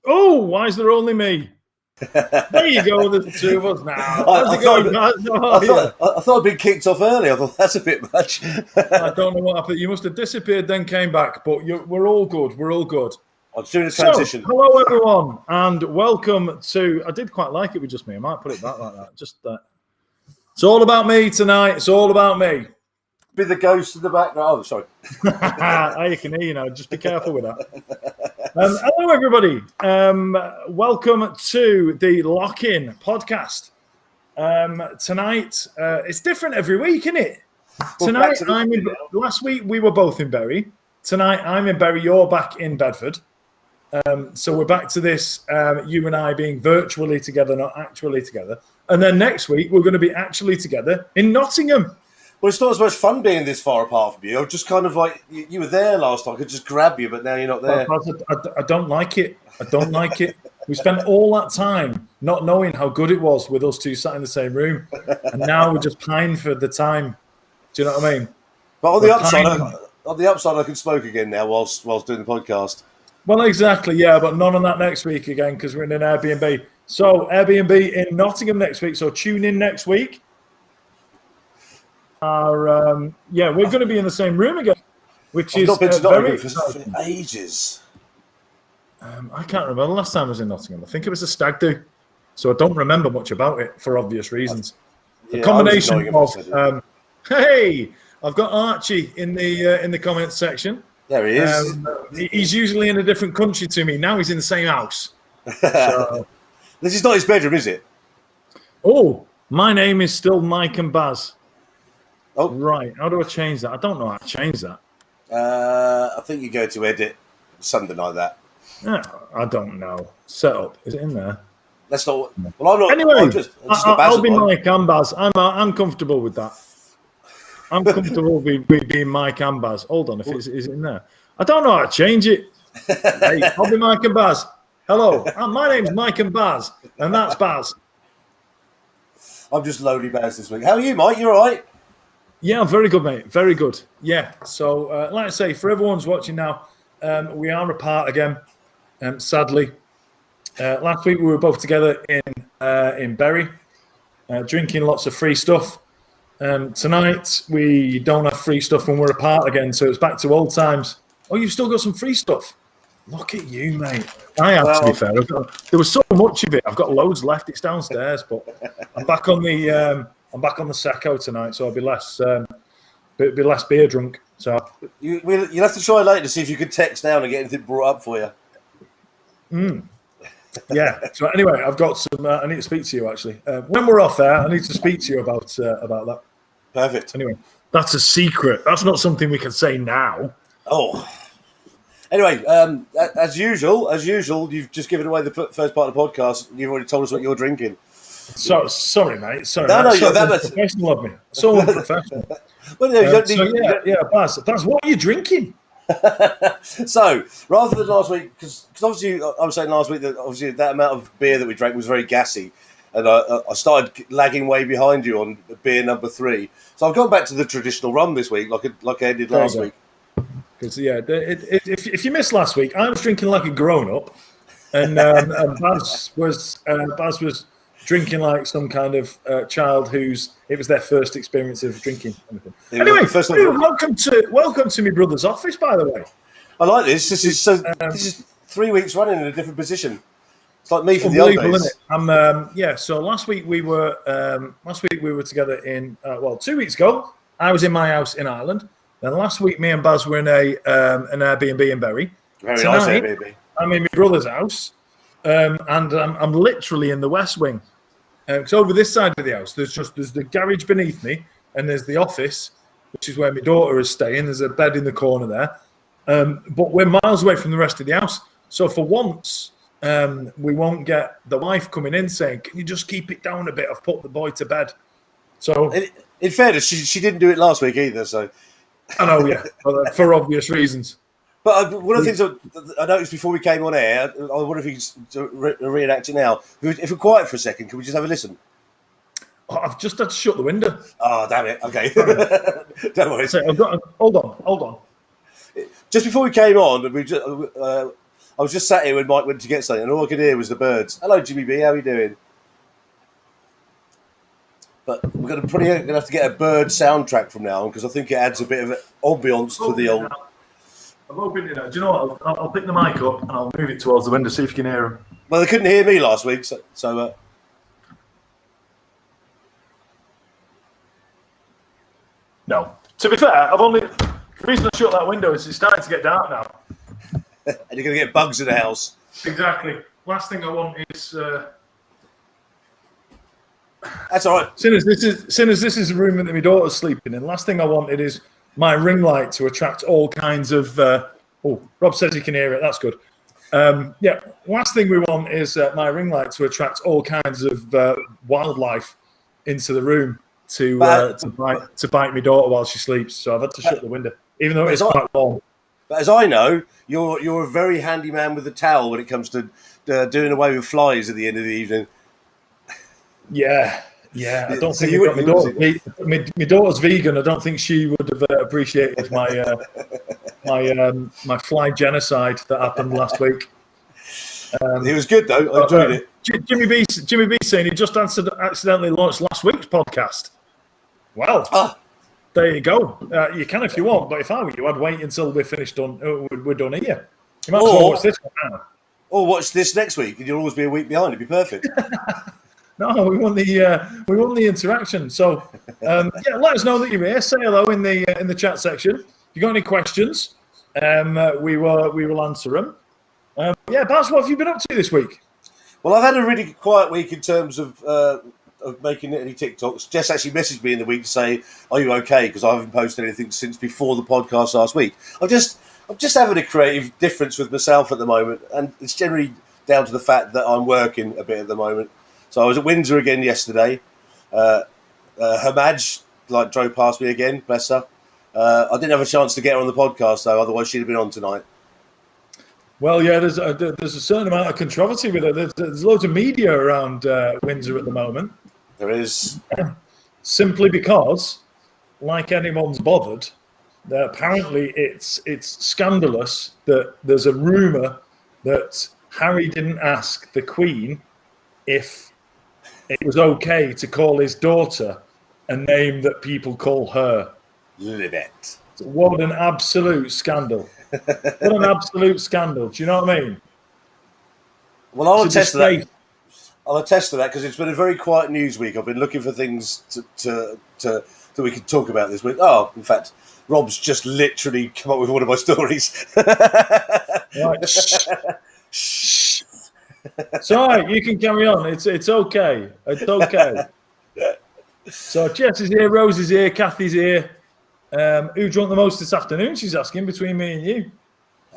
Oh, why is there only me? There you go, there's the two of us now. How's it going, Matt? I thought I'd been kicked off early. I thought that's a bit much. I don't know what happened. You must have disappeared, then came back, but we're all good. We're all good. I was doing a transition. So, hello, everyone, and welcome to... I did quite like it with just me. I might put it back like that. Just that. It's all about me tonight. It's all about me. Be the ghost in the background. Oh, sorry. I can hear you now. Just be careful with that. Hello, everybody. Welcome to the Lock-In podcast. Tonight, it's different every week, isn't it? Tonight, last week we were both in Bury. Tonight, I'm in Bury. You're back in Bedford. So we're back to this, you and I being virtually together, not actually together. And then next week, we're going to be actually together in Nottingham. Well, it's not as much fun being this far apart from you. I'm just kind of like, you were there last time. I could just grab you, but now you're not there. I don't like it. I don't like it. We spent all that time not knowing how good it was with us two sat in the same room, and now we're just pining for the time. Do you know what I mean? But We're on the upside, I can smoke again now whilst doing the podcast. Well, exactly, yeah, but none on that next week again because we're in an Airbnb. So Airbnb in Nottingham next week. So tune in next week. We're going to be in the same room again, which is not been to very Nottingham for ages. I can't remember the last time I was in Nottingham. I think it was a stag do, so I don't remember much about it for obvious reasons. The combination of hey, I've got Archie in the comments section. There he is. He's usually in a different country to me. Now he's in the same house. So, this is not his bedroom, is it? Oh, my name is still Mike and Baz. Oh, right. How do I change that? I don't know how to change that. I think you go to edit, something like that. Yeah, I don't know. Set up. Is it in there? That's not. Well, I'm not. Anyway, I'll be Mike and Baz. I'm comfortable with that. I'm comfortable with being Mike and Baz. Hold on, is it in there? I don't know how to change it. Hey, I'll be Mike and Baz. Hello, my name's Mike and Baz, and that's Baz. I'm just lonely Baz this week. How are you, Mike? You all right? Yeah, I'm very good, mate. Very good. Yeah. So, like I say, for everyone's watching now, we are apart again. Sadly, last week we were both together in Bury, drinking lots of free stuff. Tonight we don't have free stuff when we're apart again, so it's back to old times. Oh, you've still got some free stuff. Look at you, mate. I have to be fair. There was so much of it. I've got loads left. It's downstairs, but I'm back on the Secco tonight, so I'll be less beer drunk. So you'll have to try later to see if you could text down and get anything brought up for you. Yeah. So anyway, I've got some. I need to speak to you actually. When we're off there, I need to speak to you about that. Perfect. Anyway, that's a secret. That's not something we can say now. Oh. Anyway, as usual, you've just given away the first part of the podcast. You've already told us what you're drinking. So sorry, mate. Sorry. No, you're that was professional of me. So unprofessional. Well, no, you don't need, Baz, what are you drinking? So rather than last week, because obviously I was saying last week that obviously that amount of beer that we drank was very gassy, and I started lagging way behind you on beer number 3. So I've gone back to the traditional rum this week, like I did last week. Because if you missed last week, I was drinking like a grown up, and Baz was drinking like some kind of child it was their first experience of drinking. Anyway, welcome to my brother's office, by the way. I like this. This is 3 weeks running in a different position. It's like me from the old days. So last week we were together in 2 weeks ago. I was in my house in Ireland. Then last week me and Baz were in an Airbnb in Bury. Very nice Airbnb. I'm in my brother's house, and I'm literally in the West Wing. Because over this side of the house, there's the garage beneath me, and there's the office, which is where my daughter is staying. There's a bed in the corner there, but we're miles away from the rest of the house. So for once, we won't get the wife coming in saying, "Can you just keep it down a bit? I've put the boy to bed." So, in fairness, she didn't do it last week either. So I know, yeah, for obvious reasons. But one of the things I noticed before we came on air, I wonder if you can reenact it now. If we're quiet for a second, can we just have a listen? Oh, I've just had to shut the window. Oh, damn it. Okay. Don't worry. So hold on. Just before we came on, I was just sat here when Mike went to get something, and all I could hear was the birds. Hello, Jimmy B. How are you doing? But we're going to have to get a bird soundtrack from now on, because I think it adds a bit of ambience to the old... I'm hoping, do you know what? I'll pick the mic up and I'll move it towards the window, see if you can hear them. Well, they couldn't hear me last week, so No. To be fair, the reason I shut that window is it's starting to get dark now. And you're going to get bugs in the house. Exactly. Last thing I want is... That's all right. Seeing as this is the room that my daughter's sleeping in, last thing I wanted is my ring light to attract all kinds of... Rob says he can hear it. That's good. Last thing we want is my ring light to attract all kinds of wildlife into the room to bite my daughter while she sleeps. So I've had to shut the window, even though it's quite warm. But as I know, you're a very handy man with a towel when it comes to doing away with flies at the end of the evening. Yeah. I don't So think you my daughter's vegan. I don't think she would have appreciated my fly genocide that happened last week. It was good though. I enjoyed it. Jimmy B saying he just accidentally launched last week's podcast. Well, there you go. You can if you want, but if I were you, I'd wait until we're finished. We're done here. You might as well watch this one now. Or watch this next week, and you'll always be a week behind. It'd be perfect. No, we want the interaction. So let us know that you're here. Say hello in the chat section. If you got any questions, we will answer them. Baz, what have you been up to this week? Well, I've had a really quiet week in terms of making any TikToks. Jess actually messaged me in the week to say, "Are you okay?" Because I haven't posted anything since before the podcast last week. I'm just having a creative difference with myself at the moment, and it's generally down to the fact that I'm working a bit at the moment. So I was at Windsor again yesterday. Her Madge drove past me again, bless her. I didn't have a chance to get her on the podcast though, otherwise she'd have been on tonight. Well, yeah, there's a certain amount of controversy with it. There's loads of media around Windsor at the moment. There is. Simply because, like anyone's bothered, apparently it's scandalous that there's a rumour that Harry didn't ask the Queen if it was okay to call his daughter a name that people call her. Lynette. What an absolute scandal. What an absolute scandal. Do you know what I mean? Well, I'll attest to that. I'll attest to that because it's been a very quiet news week. I've been looking for things to that we could talk about this week. Oh, in fact, Rob's just literally come up with one of my stories. Right. Shh. It's all right. You can carry on. It's okay. It's okay. So Jess is here, Rose is here, Kathy's here. Who drunk the most this afternoon? She's asking between me and you.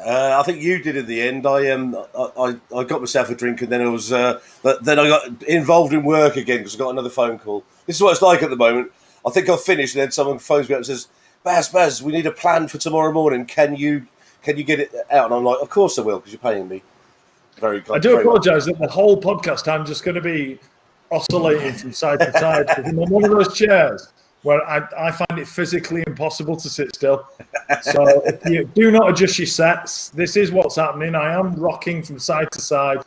I think you did in the end. I got myself a drink, and then I got involved in work again because I got another phone call. This is what it's like at the moment. I think I've finished, and then someone phones me up and says, "Baz, we need a plan for tomorrow morning. Can you get it out?" And I'm like, "Of course I will, because you're paying me." I do apologise that the whole podcast I'm just going to be oscillating from side to side. I'm on one of those chairs where I find it physically impossible to sit still. So if you do not adjust your sets, this is what's happening. I am rocking from side to side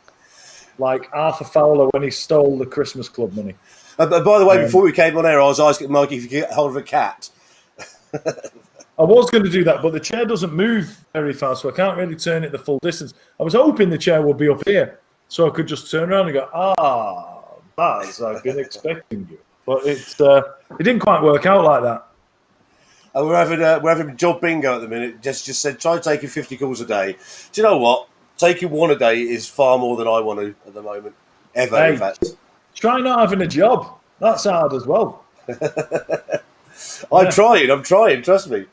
like Arthur Fowler when he stole the Christmas Club money. By the way, before we came on air, I was asking Mike if you could get hold of a cat. I was going to do that, but the chair doesn't move very fast, so I can't really turn it the full distance. I was hoping the chair would be up here, so I could just turn around and go, Baz, I've been expecting you. But it didn't quite work out like that. We're having job bingo at the minute. Just said, try taking 50 calls a day. Do you know what? Taking one a day is far more than I want to at the moment. Ever, in fact. Try not having a job. That's hard as well. I'm trying, trust me.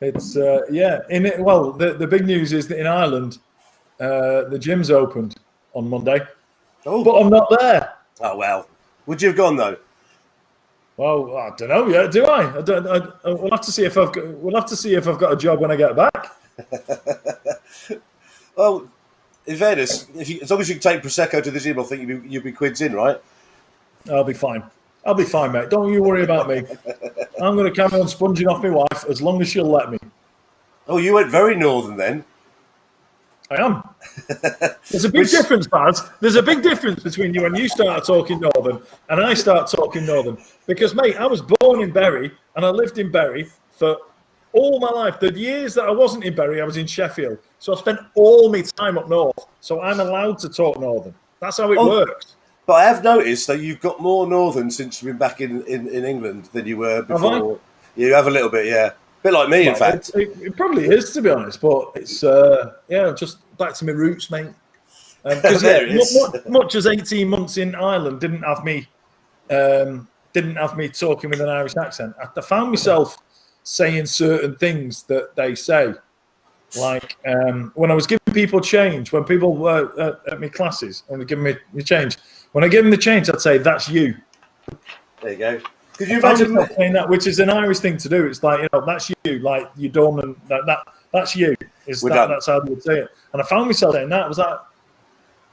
It's the big news is that in Ireland the gym's opened on Monday. Oh. But I'm not there. Oh well. Would you have gone though? Well, I don't know yet, do I? We'll have to see if I've got a job when I get back. Well, in fairness, as long as you can take Prosecco to the gym, I think you'll be quids in, right? I'll be fine. Mate. Don't you worry about me. I'm going to carry on sponging off my wife as long as she'll let me. Oh, you went very northern then. I am. There's a big difference, Baz. There's a big difference between you when you start talking northern and I start talking northern. Because, mate, I was born in Bury and I lived in Bury for all my life. The years that I wasn't in Bury, I was in Sheffield. So I spent all my time up north. So I'm allowed to talk northern. That's how it works. But I have noticed that you've got more northern since you've been back in England than you were before. Have I? You have a little bit, yeah. A bit like me, in fact. It probably is, to be honest. But it's, just back to my roots, mate. Because much as 18 months in Ireland didn't have me talking with an Irish accent, I found myself saying certain things that they say. Like when I was giving people change, when people were at my classes and were giving me the change, when I give them the change, I'd say, "That's you." There you go. Could you imagine saying that, which is an Irish thing to do? It's like, that's you, like you're done, and That's you. That's how they would say it. And I found myself saying that. I was like,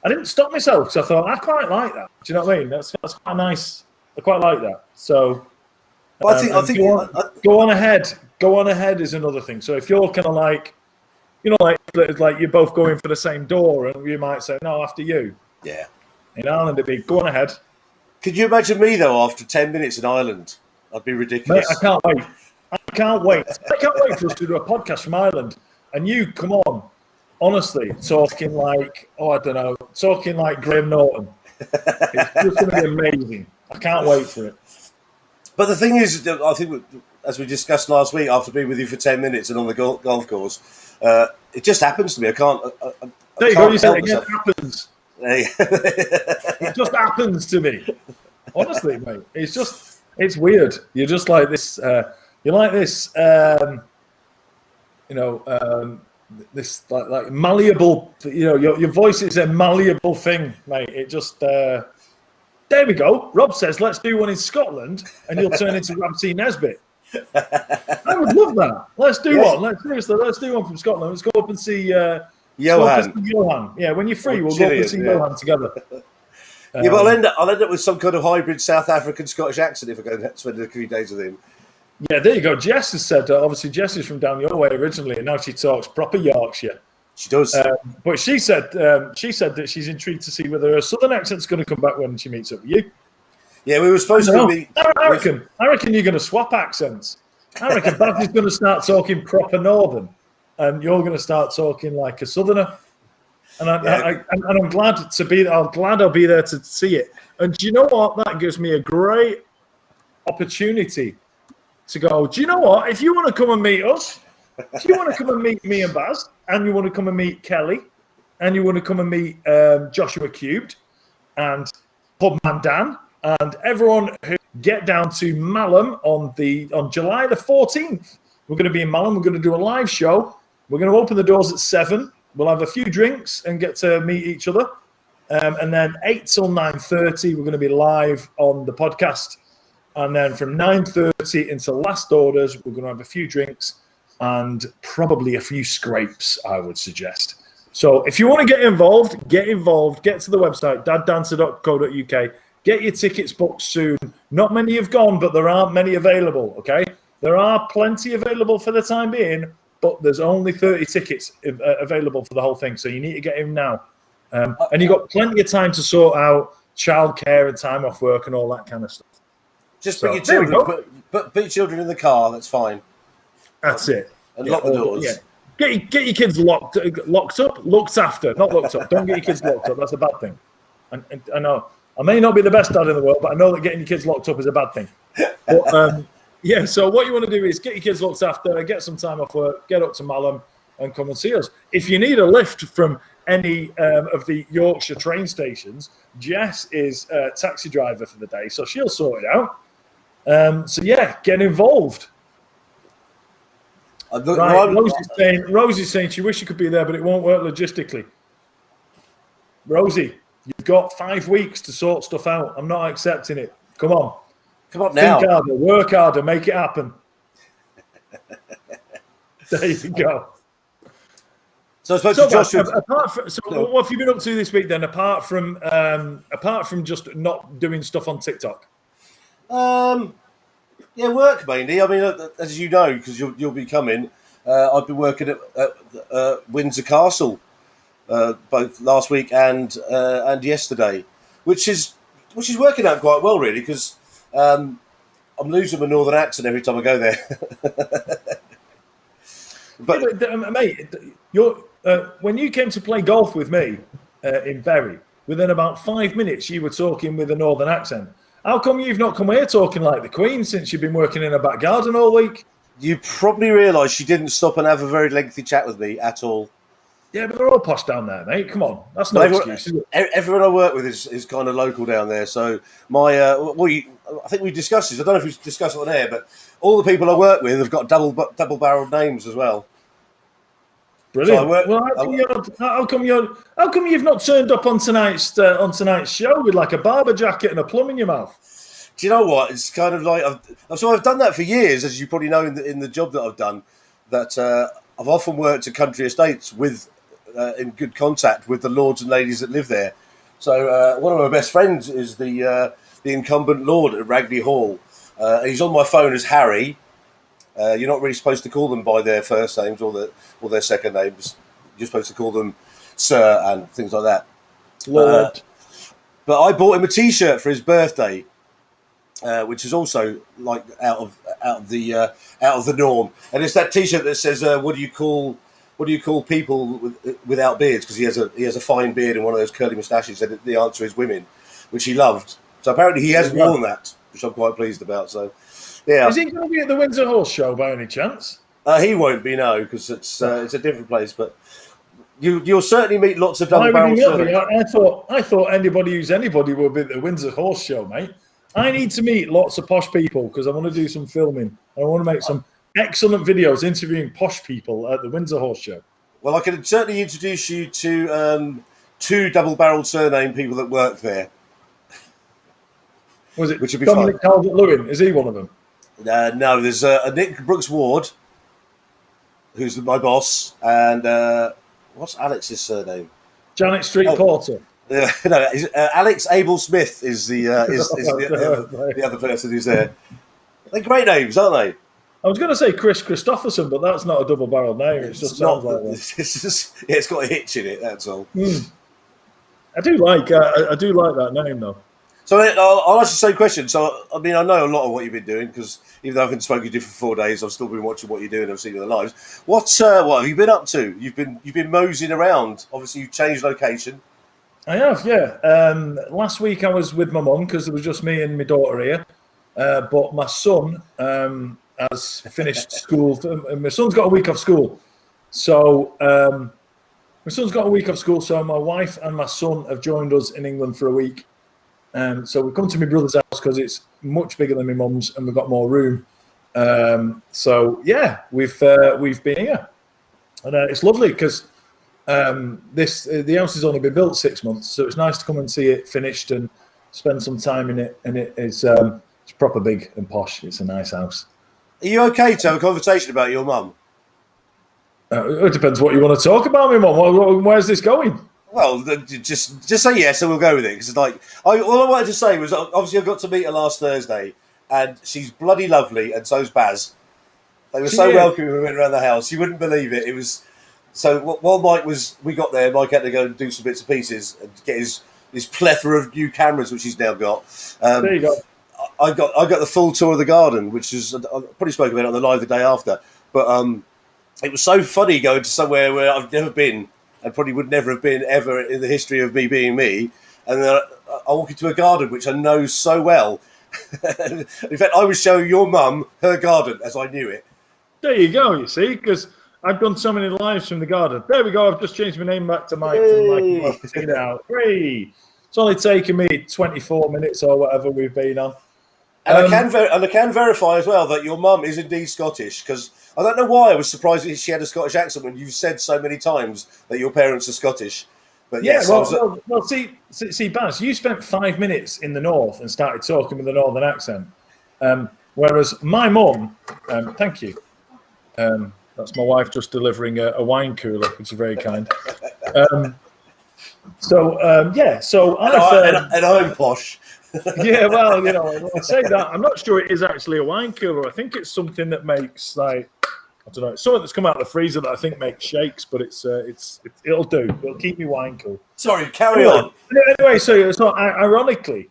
I didn't stop myself because I thought I quite like that. Do you know what I mean? That's quite nice. I quite like that. So, I think go on ahead. Go on ahead is another thing. So if you're kind of like, like you're both going for the same door, and you might say no after you. Yeah. In Ireland, it'd be go on ahead. Could you imagine me though after 10 minutes in Ireland? I'd be ridiculous. Mate, I can't wait. I can't wait for us to do a podcast from Ireland, and you come on. Honestly, talking like Graham Norton. It's just going to be amazing. I can't wait for it. But the thing is, I think, as we discussed last week, after being with you for 10 minutes and on the golf course, it just happens to me. I can't. There you go. You said it again. It happens. It just happens to me. Honestly, mate, it's weird. You're just like this. You're like this. This like malleable, your voice is a malleable thing, mate. It just there we go. Rob says let's do one in Scotland and you'll turn into Ramsey Nesbitt. I would love that. Let's do one. Let's do one from Scotland. Let's go up and see Johan. Yeah, when you're free, we'll go up and see Johan together. Yeah, but I'll end up with some kind of hybrid South African Scottish accent if I go and spend a few days with him. Yeah, there you go. Jess has said, obviously, Jess is from down your way originally, and now she talks proper Yorkshire. She does. But she said that she's intrigued to see whether her southern accent's going to come back when she meets up with you. Yeah, we were supposed to be. I reckon you're going to swap accents. I reckon Baz is going to start talking proper northern, and you're going to start talking like a southerner. And I'm glad to be. I'm glad I'll be there to see it. And do you know what? That gives me a great opportunity to go, do you know what? If you want to come and meet us, if you want to come and meet me and Baz, and you want to come and meet Kelly, and you want to come and meet Joshua Cubed, and Pubman Dan, and everyone who get down to Malham on July the 14th. We're going to be in Malham. We're going to do a live show. We're going to open the doors at 7. We'll have a few drinks and get to meet each other. And then 8 till 9:30, we're going to be live on the podcast. And then from 9:30 until last orders, we're going to have a few drinks and probably a few scrapes, I would suggest. So if you want to get involved. Get to the website, daddancer.co.uk. Get your tickets booked soon. Not many have gone, but there aren't many available, okay? There are plenty available for the time being, but there's only 30 tickets available for the whole thing. So you need to get in now. And you've got plenty of time to sort out childcare and time off work and all that kind of stuff. Just bring your children, put your children in the car. That's fine. That's it. And lock the doors. Yeah. Get your kids locked up, looked after, not locked up. Don't get your kids locked up. That's a bad thing. And I know I may not be the best dad in the world, but I know that getting your kids locked up is a bad thing. But yeah. So what you want to do is get your kids looked after, get some time off work, get up to Malham, and come and see us. If you need a lift from any of the Yorkshire train stations, Jess is a taxi driver for the day, so she'll sort it out. So yeah, get involved. Rosie's saying she wishes she could be there, but it won't work logistically. Rosie, you've got 5 weeks to sort stuff out. I'm not accepting it. Come on now. Think harder, work harder, make it happen. There you go. So I suppose Joshua. What have you been up to this week then? Apart from just not doing stuff on TikTok. Yeah, work mainly. I mean, as you know, because you'll be coming. I've been working at Windsor Castle both last week and yesterday, which is working out quite well really, because I'm losing my northern accent every time I go there. But mate, when you came to play golf with me in Bury, within about 5 minutes you were talking with a northern accent. How come you've not come here talking like the Queen since you've been working in a back garden all week? You probably realise she didn't stop and have a very lengthy chat with me at all. Yeah, but they're all posh down there, mate. Come on, that's no excuse, is it? Everyone I work with is kind of local down there. So I think we discussed this. I don't know if we discussed it on air, but all the people I work with have got double-barreled names as well. Brilliant. How come you've not turned up on tonight's show with like a barber jacket and a plum in your mouth? Do you know what? It's kind of like I've done that for years, as you probably know in the job that I've done. That I've often worked at country estates with in good contact with the lords and ladies that live there. So one of my best friends is the incumbent lord at Ragley Hall. He's on my phone as Harry. You're not really supposed to call them by their first names or their second names. You're supposed to call them Sir and things like that. Lord. But I bought him a T-shirt for his birthday, which is also like out of the norm. And it's that T-shirt that says, "What do you call people without beards?" Because he has a fine beard and one of those curly moustaches. And the answer is women, which he loved. So apparently he has worn that, which I'm quite pleased about. So yeah, is he going to be at the Windsor Horse Show by any chance? He won't be, no, because it's a different place. But you'll certainly meet lots of double barrel surnames. I thought anybody who's anybody will be at the Windsor Horse Show, mate. I need to meet lots of posh people because I want to do some filming. I want to make some excellent videos interviewing posh people at the Windsor Horse Show. Well, I can certainly introduce you to two double-barrelled surname people that work there. Was it which would be Dominic Calvert-Lewin? Is he one of them? No, there's a Nick Brooks-Ward, who's my boss, and what's Alex's surname? Janet Street Porter. No, Alex Abel Smith is the other person who's there. They're great names, aren't they? I was going to say Chris Christopherson, but that's not a double-barrelled name. It just sounds like that. It's got a hitch in it. That's all. I do like that name though. So I'll ask you the same question. So I mean, I know a lot of what you've been doing because even though I haven't spoken to you for 4 days, I've still been watching what you're doing. I've seen your lives. What have you been up to? You've been moseying around. Obviously, you've changed location. I have, yeah. Last week I was with my mum because there was just me and my daughter here. But my son has finished school. My son's got a week off school. So so my wife and my son have joined us in England for a week. So we come to my brother's house because it's much bigger than my mum's and we've got more room. So yeah, we've been here. And it's lovely because the house has only been built 6 months, so it's nice to come and see it finished and spend some time in it. And it's proper big and posh. It's a nice house. Are you okay to have a conversation about your mum? It depends what you want to talk about, my mum. Where's this going? Well, just say yes, and we'll go with it. Because all I wanted to say was obviously I got to meet her last Thursday, and she's bloody lovely, and so's Baz. They were so welcoming when we went around the house. You wouldn't believe it. It was. So while we got there, Mike had to go and do some bits and pieces and get his plethora of new cameras, which he's now got. There you go. I got the full tour of the garden, which is I probably spoke about it on the live the day after. But it was so funny going to somewhere where I've never been and probably would never have been ever in the history of me being me. And then I walk into a garden which I know so well. In fact, I was showing your mum her garden as I knew it. There you go. You see, because I've done so many lives from the garden. There we go. I've just changed my name back to Mike. Now. Hey. It's only taken me 24 minutes or whatever we've been on. And I can verify as well that your mum is indeed Scottish, because I don't know why I was surprised that she had a Scottish accent when you've said so many times that your parents are Scottish. But yeah, yes, see, Baz, you spent 5 minutes in the north and started talking with a northern accent, whereas my mum, thank you. That's my wife just delivering a wine cooler, which is very kind. So I'm posh. Yeah, well, I say that. I'm not sure it is actually a wine cooler. I think it's something that makes I don't know. It's something that's come out of the freezer that I think makes shakes, but it'll do. It'll keep me wine cool. Sorry, carry on. Anyway, so ironically,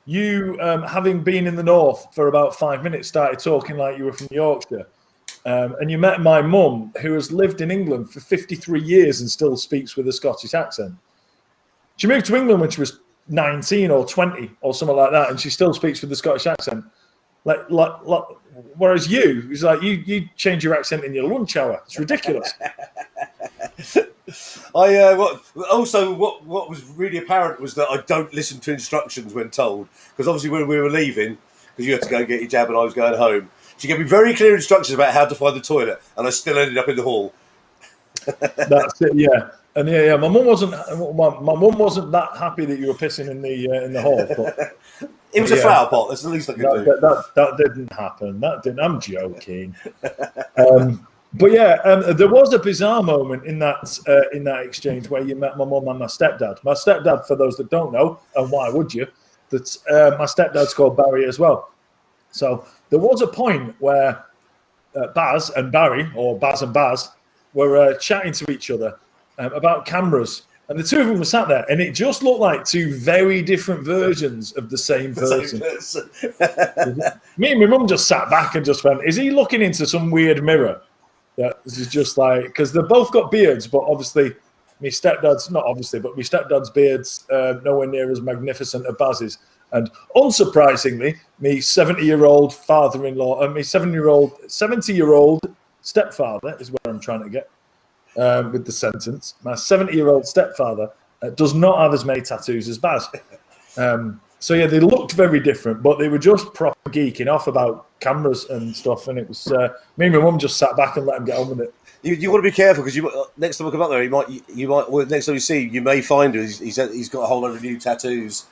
you having been in the north for about 5 minutes started talking like you were from Yorkshire. And you met my mum, who has lived in England for 53 years and still speaks with a Scottish accent. She moved to England when she was 19 or 20 or something like that, and she still speaks with the Scottish accent. Like whereas you, it's like you change your accent in your lunch hour. It's ridiculous. What was really apparent was that I don't listen to instructions when told, because obviously when we were leaving, because you had to go and get your jab and I was going home, she gave me very clear instructions about how to find the toilet, and I still ended up in the hall. That's it, yeah. And yeah, my mum wasn't that happy that you were pissing in the hall. But it was a flower pot. That's the least I could do. That didn't happen. I'm joking. But yeah, there was a bizarre moment in that exchange where you met my mum and my stepdad. My stepdad, for those that don't know, and why would you? That my stepdad's called Barry as well. So there was a point where Baz and Barry, or Baz and Baz, were chatting to each other about cameras. And the two of them were sat there, and it just looked like two very different versions of the same person. Me and my mum just sat back and just went, is he looking into some weird mirror? That is just like, because they've both got beards, but obviously, my stepdad's beard's nowhere near as magnificent as Baz's. And unsurprisingly, me 70-year-old father-in-law and me 70-year-old stepfather is where I'm trying to get with the sentence. My 70-year-old stepfather does not have as many tattoos as Baz. So yeah, they looked very different, but they were just proper geeking off about cameras and stuff. And it was me and my mum just sat back and let him get on with it. You want to be careful because next time we come up there, next time you see, you may find he's got a whole lot of new tattoos.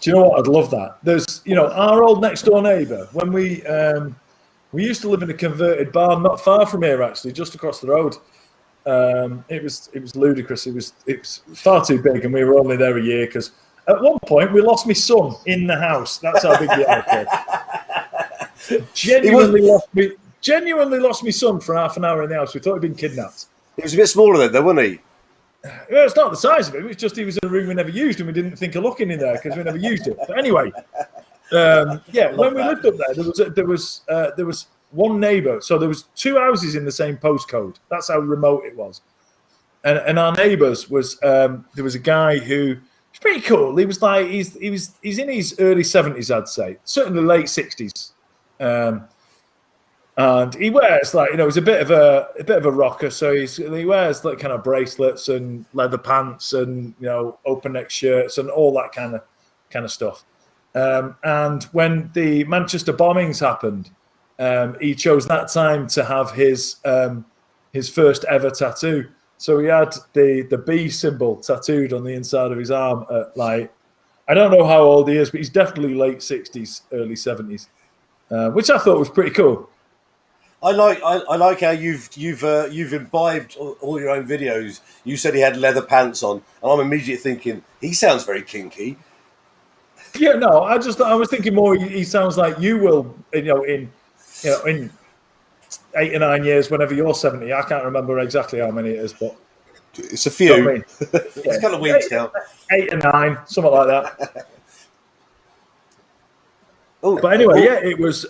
Do you know what? I'd love that. There's, our old next door neighbour. When we used to live in a converted barn not far from here, actually, just across the road. It was ludicrous. It was far too big, and we were only there a year because at one point we lost my son in the house. That's how big the house was. Genuinely lost my son for half an hour in the house. We thought he'd been kidnapped. He was a bit smaller then, though, wasn't he? Well, it's not the size of it. It's just he was in a room we never used, and we didn't think of looking in there because we never used it. But anyway, when we lived up there, there was one neighbour. So there was two houses in the same postcode. That's how remote it was. And our neighbours was there was a guy who was pretty cool. He was like he's in his early 70s, I'd say, certainly late 60s. And he wears he's a bit of a rocker, so he wears like kind of bracelets and leather pants and open neck shirts and all that kind of stuff. And when the Manchester bombings happened, he chose that time to have his first ever tattoo. So he had the B symbol tattooed on the inside of his arm at I don't know how old he is, but he's definitely late 60s, early 70s, which I thought was pretty cool. I like how you've imbibed all your own videos. You said he had leather pants on, and I'm immediately thinking he sounds very kinky. Yeah, no, I was thinking more. He sounds like you will, in 8 or 9 years, whenever you're 70. I can't remember exactly how many it is, but it's a few. You know what I mean? It's kind of weeks now. 8 or 9, something like that. But anyway, it was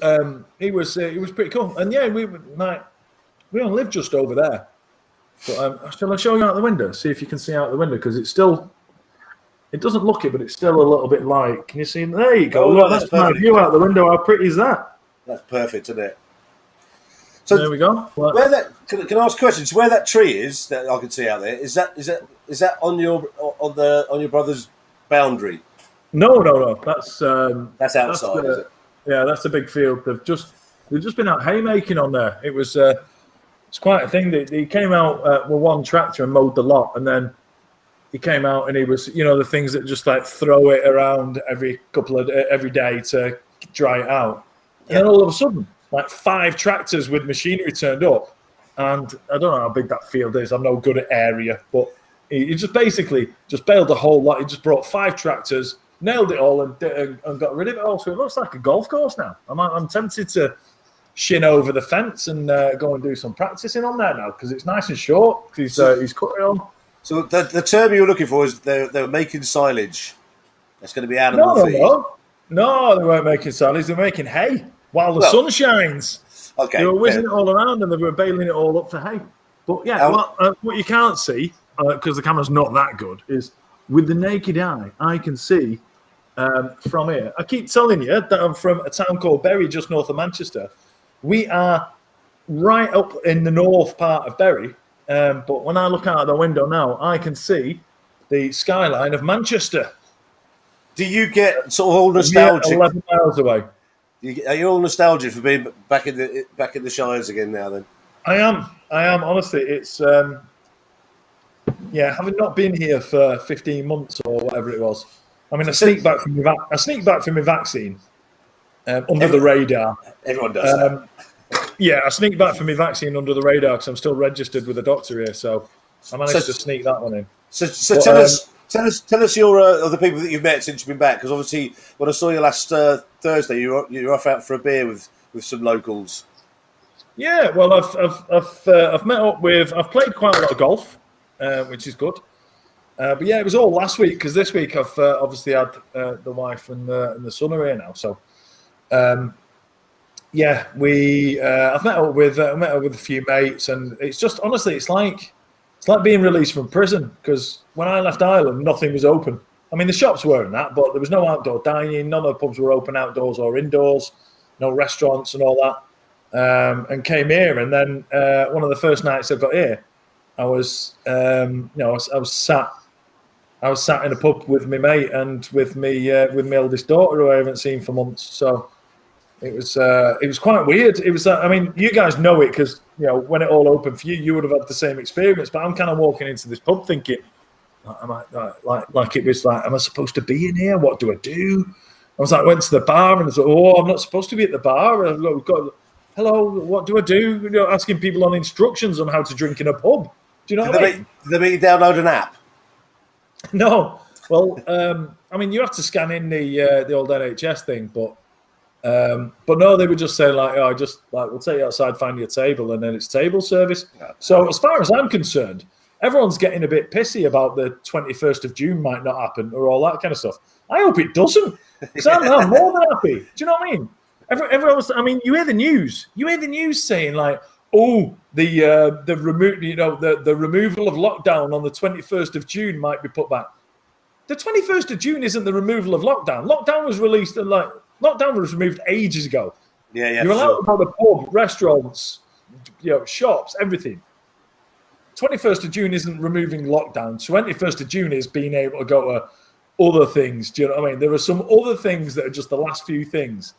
pretty cool, and yeah, we don't live just over there. But shall I show you out the window? See if you can see out the window because it doesn't look it, but it's still a little bit light. Can you see? There you go. Look, that's my view out the window. How pretty is that? That's perfect, isn't it? So there we go. Can I ask a question? So where that tree is that I can see out there, is that on your brother's boundary? No. That's outside. Is it? Yeah, that's a big field. They've just been out haymaking on there. It's quite a thing. They came out with one tractor and mowed the lot, and then he came out and he was the things that just throw it around every day to dry it out. And then all of a sudden, 5 tractors with machinery turned up, and I don't know how big that field is. I'm no good at area, but he just basically bailed the whole lot. He just brought 5 tractors. Nailed it all and got rid of it all. So it looks like a golf course now. I'm tempted to shin over the fence and go and do some practicing on there now because it's nice and short. He's cut it on. So the term you were looking for is they're making silage. That's going to be animal feed. No, they weren't making silage. They're making hay while the sun shines. Okay. They were whizzing it all around and they were baling it all up for hay. But yeah, what you can't see because the camera's not that good is with the naked eye, I can see from here. I keep telling you that I'm from a town called Bury, just north of Manchester. We are right up in the north part of Bury, but when I look out the window now, I can see the skyline of Manchester. Do you get sort of all nostalgic? 11 miles away. Are you all nostalgic for being back in the Shires again now? Then I am. Honestly, it's having not been here for 15 months or whatever it was. I mean, I sneaked back from my vaccine under the radar. Everyone does that. Yeah, I sneaked back for my vaccine under the radar because I'm still registered with a doctor here, so I managed to sneak that one in. So tell us your of the people that you've met since you've been back, because obviously when I saw you last Thursday, you were off out for a beer with some locals. Yeah, well, I've met up with. I've played quite a lot of golf, which is good. But yeah, it was all last week because this week I've obviously had the wife and the son are here now. So yeah, I've met up with a few mates, and it's just honestly, it's like being released from prison because when I left Ireland, nothing was open. I mean, the shops weren't that, but there was no outdoor dining. None of the pubs were open outdoors or indoors. No restaurants and all that. And came here, and then one of the first nights I got here, I was sat in a pub with my mate and with my eldest daughter who I haven't seen for months. So it was quite weird. It was I mean, you guys know it because when it all opened for you, you would have had the same experience. But I'm kind of walking into this pub thinking, am I like it was like, am I supposed to be in here? What do I do? I was like, went to the bar and I was like, oh, I'm not supposed to be at the bar. I've got hello, what do I do? Asking people on instructions on how to drink in a pub. Do you know what I mean? Did they make you download an app? No. Well, I mean, you have to scan in the old NHS thing, but no, they would just say we'll take you outside, find your table, and then it's table service. Yeah. So as far as I'm concerned, everyone's getting a bit pissy about the 21st of June might not happen or all that kind of stuff. I hope it doesn't, because I'm more than happy. Do you know what I mean? Everyone's. I mean, you hear the news. You hear the news saying like, "Oh, the removal of lockdown on the 21st of June might be put back." The 21st of June isn't the removal of lockdown. Lockdown was removed ages ago. Yeah. You're allowed to go to pub, restaurants, shops, everything. 21st of June isn't removing lockdown. 21st of June is being able to go to other things. Do you know what I mean? There are some other things that are just the last few things.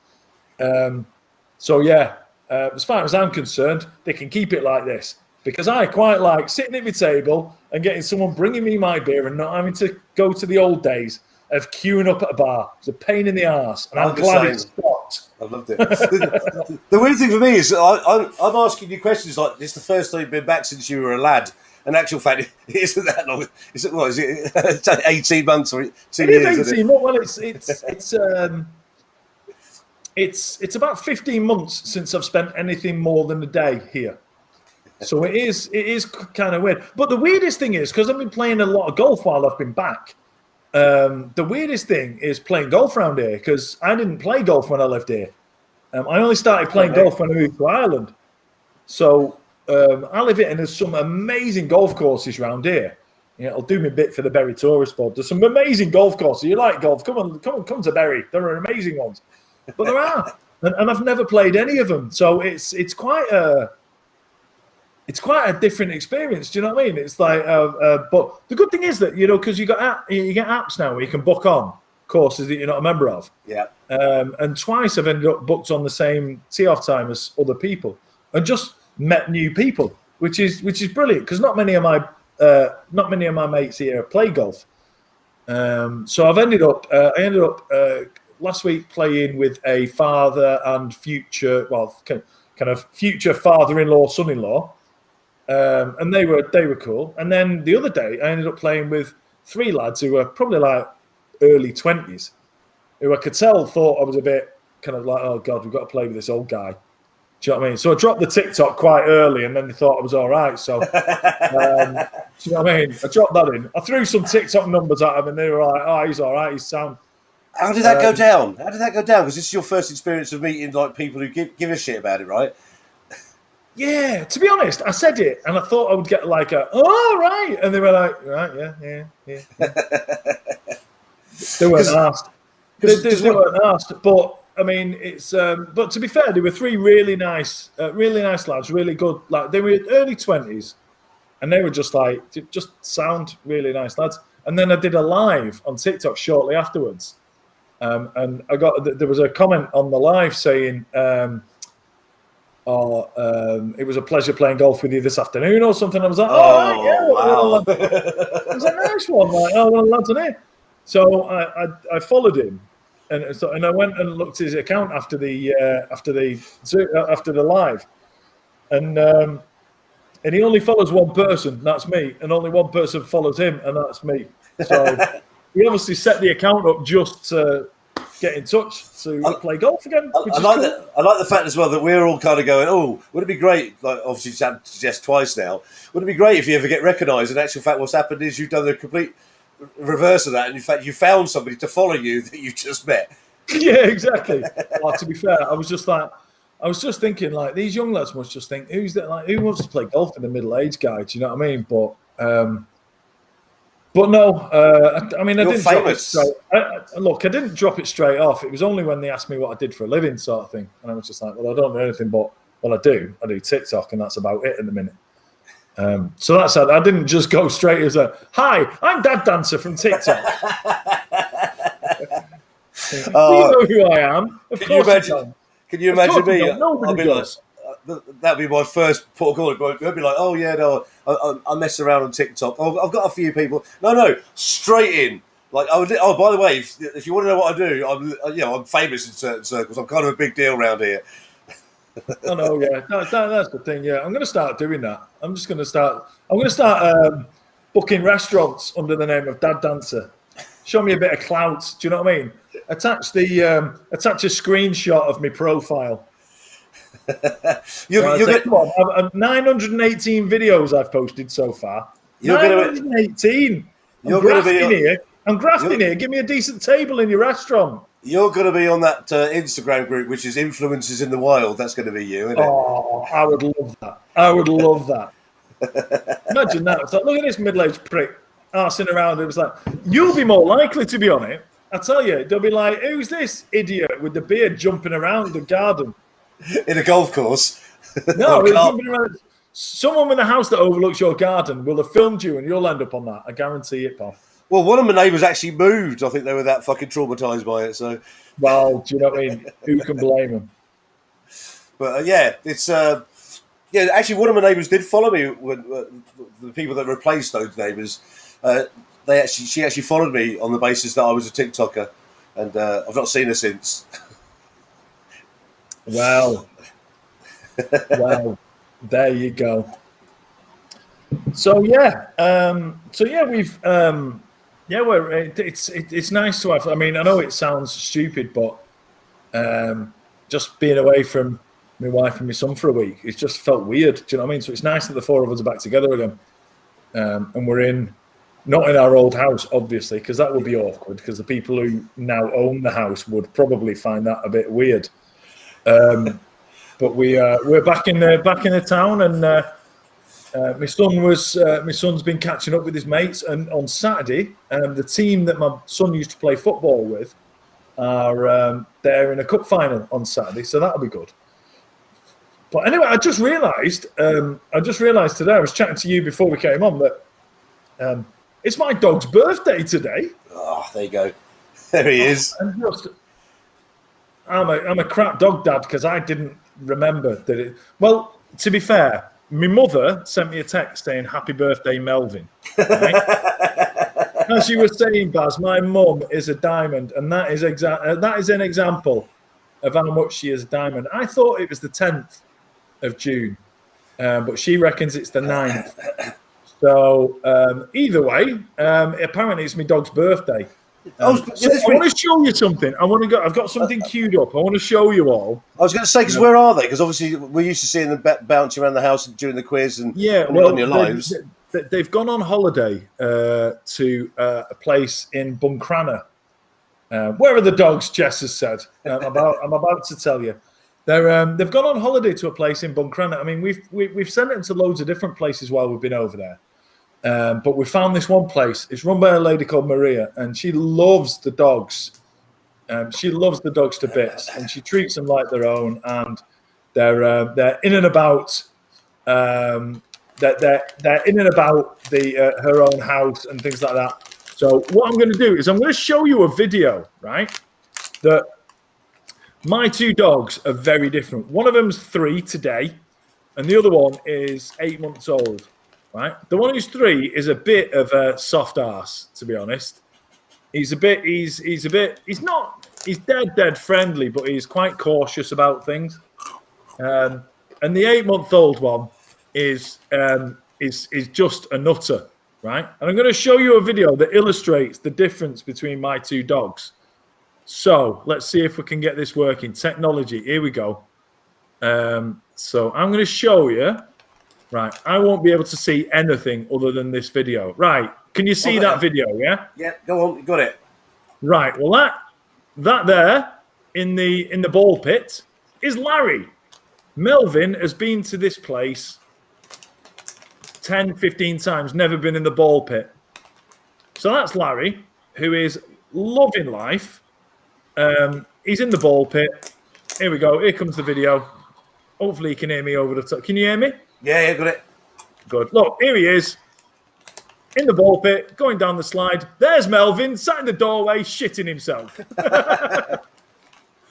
So yeah, as far as I'm concerned, they can keep it like this because I quite like sitting at my table and getting someone bringing me my beer and not having to go to the old days of queuing up at a bar. It's a pain in the arse, and I'm glad it stopped. I loved it. The weird thing for me is I'm asking you questions like this is the first time you've been back since you were a lad. In actual fact, it isn't that long. Is it 18 months or 2 years? It's 18 months. Well, it's about 15 months since I've spent anything more than a day here. So it is kind of weird. But the weirdest thing is, because I've been playing a lot of golf while I've been back, the weirdest thing is playing golf around here because I didn't play golf when I lived here. I only started playing golf when I moved to Ireland. So I live here and there's some amazing golf courses around here. I'll do my bit for the Bury Tourist Pod. There's some amazing golf courses. You like golf? Come to Bury. There are amazing ones. But there are, and I've never played any of them, so it's quite a different experience. Do you know what I mean? It's like, but the good thing is that because you get apps now where you can book on courses that you're not a member of. Yeah. And twice I've ended up booked on the same tee-off time as other people, and just met new people, which is brilliant because not many of my mates here play golf. So I ended up last week playing with a father and future father-in-law, son-in-law, and they were cool. And then the other day, I ended up playing with three lads who were probably like early 20s, who I could tell thought I was a bit kind of like, oh God, we've got to play with this old guy. Do you know what I mean? So I dropped the TikTok quite early, and then they thought I was all right. So, do you know what I mean? I dropped that in. I threw some TikTok numbers at them, and they were like, oh, he's all right, he's sound. How did that go down? Because this is your first experience of meeting like people who give a shit about it, right? Yeah, to be honest, I said it and I thought I would get like oh, right. And they were like, right, yeah. They weren't asked. They weren't asked. But I mean, it's but to be fair, they were three really nice lads, really good. Like they were early 20s, and they were just sound really nice lads. And then I did a live on TikTok shortly afterwards. And there was a comment on the live saying, it was a pleasure playing golf with you this afternoon or something. I was like, wow. It was a nice one. Like, oh, well, lads in here. So I followed him, and I went and looked at his account after the live, and he only follows one person, that's me, and only one person follows him, and that's me. So he obviously set the account up just to get in touch to play golf again. I like the fact as well that we're all kind of going, oh, would it be great, like obviously Sam suggests twice now, would it be great if you ever get recognised? In actual fact, what's happened is you've done the complete reverse of that, and in fact you found somebody to follow you that you just met. Yeah, exactly. To be fair, I was just thinking, like, these young lads must just think, who's that? Like, who wants to play golf in the middle-aged guy? Do you know what I mean? But no, I mean, I You're didn't famous. drop it straight. Look, I didn't drop it straight off. It was only when they asked me what I did for a living, sort of thing, and I was just like, well, I don't do anything, but I do TikTok, and that's about it at the minute. So that's it. I didn't just go straight as hi, I'm Dad Dancer from TikTok. You know who I am. Can you imagine me? Nobody does. That'd be my first port of call. It'd be like, oh yeah, no, I mess around on TikTok. Oh, I've got a few people. No, straight in. Like, by the way, if you want to know what I do, I'm famous in certain circles. I'm kind of a big deal around here. I know, yeah. That's the thing. Yeah, I'm going to start doing that. I'm going to start booking restaurants under the name of Dad Dancer. Show me a bit of clout. Do you know what I mean? Attach a screenshot of my profile. You're 918 videos I've posted so far. You're 918. I'm grafting here. Give me a decent table in your restaurant. You're going to be on that Instagram group, which is Influencers in the Wild. That's going to be you, isn't it? Oh, I would love that. Imagine that. It's like, look at this middle-aged prick arsing around. It was like, you'll be more likely to be on it. I tell you, they'll be like, who's this idiot with the beard jumping around the garden? In a golf course? No, he's jumping around. Someone with a house that overlooks your garden will have filmed you and you'll end up on that. I guarantee it, pal. Well, one of my neighbours actually moved. I think they were that fucking traumatised by it. So, well, do you know what I mean? Who can blame them? But it's actually, one of my neighbours did follow me. When the people that replaced those neighbours, she actually followed me on the basis that I was a TikToker, and I've not seen her since. Well, there you go. So we've. It's nice to have. I mean, I know it sounds stupid, but just being away from my wife and my son for a week, it's just felt weird. Do you know what I mean? So it's nice that the four of us are back together again, and we're not in our old house, obviously, because that would be awkward. Because the people who now own the house would probably find that a bit weird. But we're back in the town, and my son's been catching up with his mates, and on Saturday, the team that my son used to play football with are they're in a cup final on Saturday, so that'll be good. But anyway, I just realised today, I was chatting to you before we came on, that it's my dog's birthday today. Oh, there you go. There he is. I'm a crap dog dad because I didn't remember that it. Well, to be fair, my mother sent me a text saying "Happy birthday, Melvin." Right? As you were saying, Baz, my mum is a diamond, and that is an example of how much she is a diamond. I thought it was the 10th of June, but she reckons it's the 9th. So either way, apparently it's my dog's birthday. I want to show you something. I've got something queued up. I want to show you all. I was going to say, because where are they? Because obviously we're used to seeing them bounce around the house during the quiz and on your lives. They've gone on holiday to a place in Buncrana. Where are the dogs? Jess has said. I'm about to tell you. They've gone on holiday to a place in Buncrana. I mean, we've sent them to loads of different places while we've been over there. But we found this one place. It's run by a lady called Maria, and she loves the dogs. She loves the dogs to bits, and she treats them like their own. And they're in and about. They're in and about her own house and things like that. So what I'm going to do is I'm going to show you a video, right? That my two dogs are very different. One of them's 3 today, and the other one is 8 months old. Right, the one who's 3 is a bit of a soft ass, to be honest. He's dead friendly, but he's quite cautious about things. and the 8-month-old one is just a nutter, right? And I'm going to show you a video that illustrates the difference between my two dogs. So let's see if we can get this working. Technology, here we go. So I'm going to show you. Right, I won't be able to see anything other than this video. Right, can you see that video? Yeah. Yeah, go on, you got it. Right. Well, that there in the ball pit is Larry. Melvin has been to this place 10, 15 times, never been in the ball pit. So that's Larry, who is loving life. He's in the ball pit. Here we go. Here comes the video. Hopefully you can hear me over the top. Can you hear me? Yeah, got it. Good. Look, here he is in the ball pit, going down the slide. There's Melvin, sat in the doorway, shitting himself.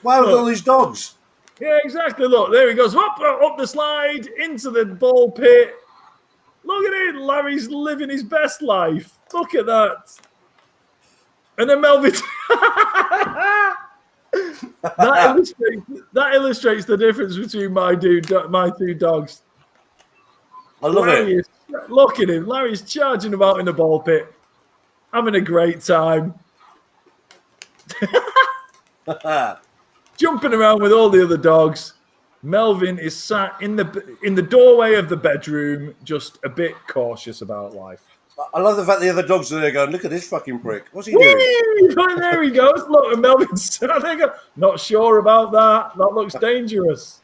Wow, all these dogs. Yeah, exactly. Look, there he goes. Up the slide, into the ball pit. Look at it. Larry's living his best life. Look at that. And then Melvin... that illustrates the difference between my two dogs. I love it. Look at him. Larry's charging about in the ball pit, having a great time. Jumping around with all the other dogs. Melvin is sat in the doorway of the bedroom, just a bit cautious about life. I love the fact the other dogs are there going, look at this fucking prick. What's he doing? There he goes. Look, and Melvin's standing up. Not sure about that. That looks dangerous.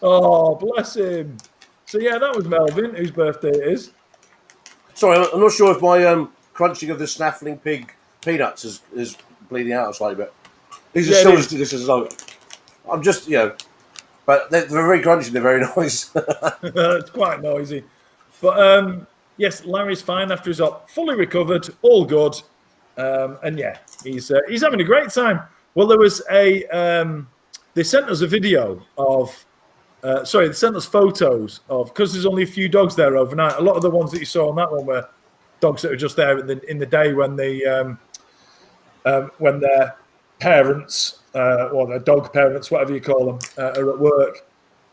Oh, bless him. So, yeah, that was Melvin, whose birthday it is. Sorry, I'm not sure if my crunching of the snaffling pig peanuts is bleeding out slightly, but these are still as delicious as I'm just, but they're very crunchy, they're very nice. It's quite noisy. But, yes, Larry's fine after he's up, fully recovered, all good. And, yeah, he's having a great time. Well, there was they sent us a video of... they sent us photos of, because there's only a few dogs there overnight. A lot of the ones that you saw on that one were dogs that are just there in the day when their parents or their dog parents, whatever you call them, are at work.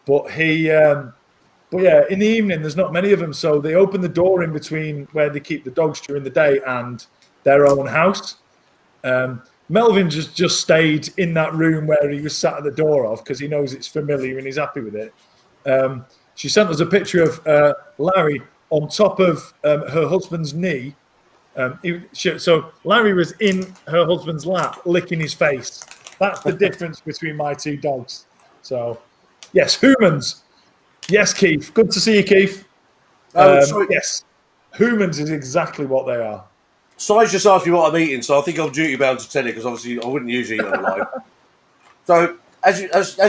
But yeah, in the evening there's not many of them, so they open the door in between where they keep the dogs during the day and their own house. Melvin just stayed in that room where he was sat at the door of because he knows it's familiar and he's happy with it. She sent us a picture of Larry on top of her husband's knee. So Larry was in her husband's lap, licking his face. That's the difference between my two dogs. So, yes, humans. Yes, Keith. Good to see you, Keith. Yes, humans is exactly what they are. So I just asked me what I'm eating, so I think I'm duty bound to tell you because obviously I wouldn't usually eat on live. So as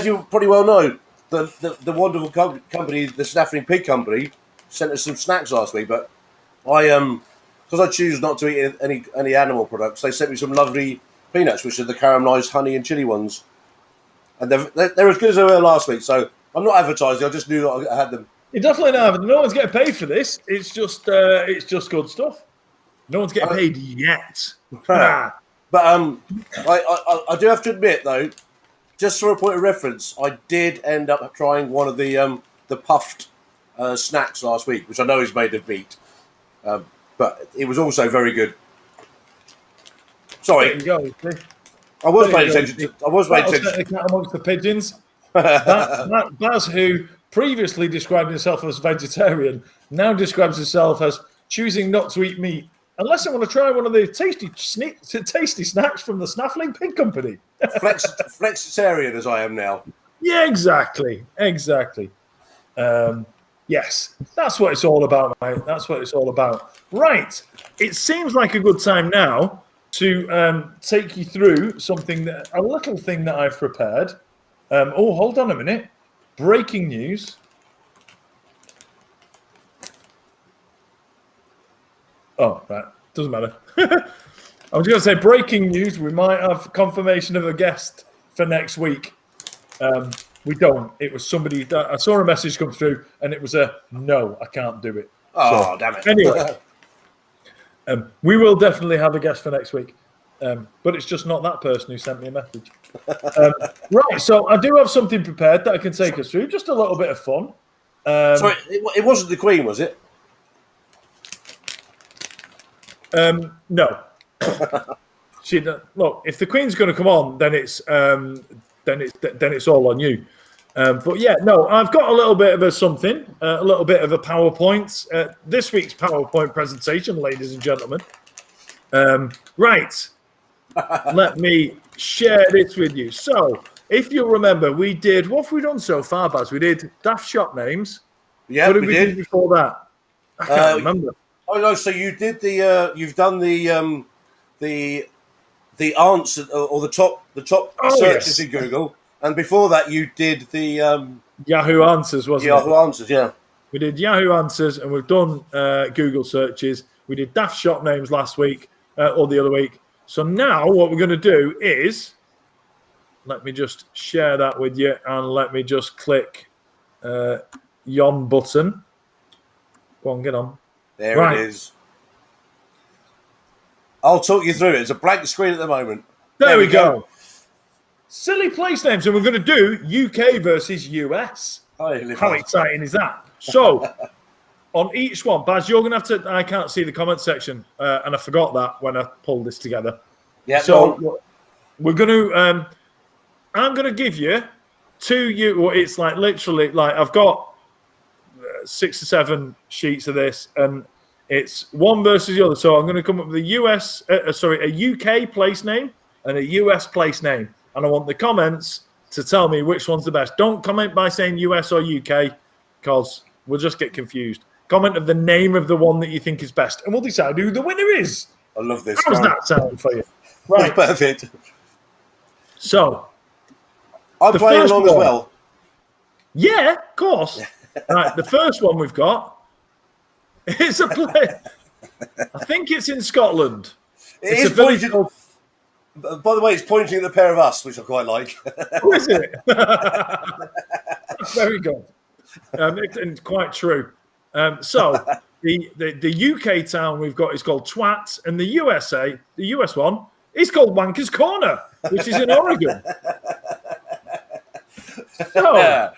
you probably well know, the wonderful company, the Snaffling Pig Company, sent us some snacks last week. But because I choose not to eat any animal products, they sent me some lovely peanuts, which are the caramelised honey and chili ones, and they're as good as they were last week. So I'm not advertising; I just knew that I had them. You're definitely not. No one's getting paid for this. It's just good stuff. No one's getting paid yet. But I do have to admit, though, just for a point of reference, I did end up trying one of the puffed snacks last week, which I know is made of meat, but it was also very good. Sorry, there you go. I was paying attention. I was paying attention. The cat amongst the pigeons. Baz, who previously described himself as vegetarian, now describes himself as choosing not to eat meat. Unless I want to try one of the tasty snacks from the Snaffling Pig Company. Flexitarian as I am now. Yeah, exactly. Yes, that's what it's all about, mate. That's what it's all about. Right. It seems like a good time now to take you through a little thing that I've prepared. Hold on a minute. Breaking news. Oh, right. Doesn't matter. I was going to say breaking news. We might have confirmation of a guest for next week. We don't. It was somebody that I saw a message come through and it was no, I can't do it. Oh, damn it. Anyway, we will definitely have a guest for next week. But it's just not that person who sent me a message. Right, so I do have something prepared that I can take us through. Just a little bit of fun. Sorry, it wasn't the Queen, was it? No. Look, if the Queen's going to come on, then it's all on you. But yeah, no, I've got a little bit of a something, a little bit of a PowerPoint. This week's PowerPoint presentation, ladies and gentlemen. Right, let me share this with you. So, if you remember, we did, what have we done so far, Baz? We did daft shop names. Yeah, what did we do before that? I can't remember. Oh no, so you did you've done the answer or the top searches in Google, and before that you did the Yahoo Answers, wasn't it? Yahoo Answers, yeah. We did Yahoo Answers, and we've done Google searches. We did daft shop names last week or the other week. So now what we're going to do is, let me just share that with you, and let me just click yon button. Go on, get on. There it is. I'll talk you through it. It's a blank screen at the moment. There we go. Silly place names, and we're going to do UK versus US. How exciting is that? So, on each one, Baz, you're going to have to. I can't see the comment section, and I forgot that when I pulled this together. Yeah. So we're going to. I'm going to give you two. Well, it's like literally like I've got 6 or 7 sheets of this, and it's one versus the other. So I'm going to come up with a UK place name and a US place name, and I want the comments to tell me which one's the best. Don't comment by saying US or UK, because we'll just get confused. Comment of the name of the one that you think is best, and we'll decide who the winner is. I love this. How does that sound for you? Right. That's perfect. So, I'm playing along as well. Yeah, of course. Right, the first one we've got is a play. I think it's in Scotland. It is pointing. By the way, it's pointing at the pair of us, which I quite like. Who is it? Very good. And quite true. So the UK town we've got is called Twat, and the US one is called Wanker's Corner, which is in Oregon. So,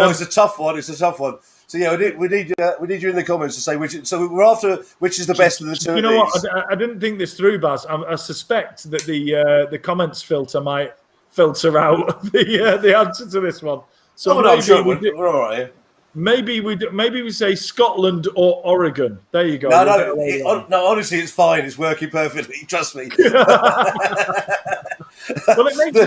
it's a tough one. It's a tough one. So yeah, we need you in the comments to say which. So we're after which is the best of the two. You know what? I didn't think this through, Baz. I suspect that the comments filter might filter out the answer to this one. So I'm sure we're all right here. Maybe we say Scotland or Oregon. There you go. No, honestly, it's fine. It's working perfectly. Trust me. Well, it makes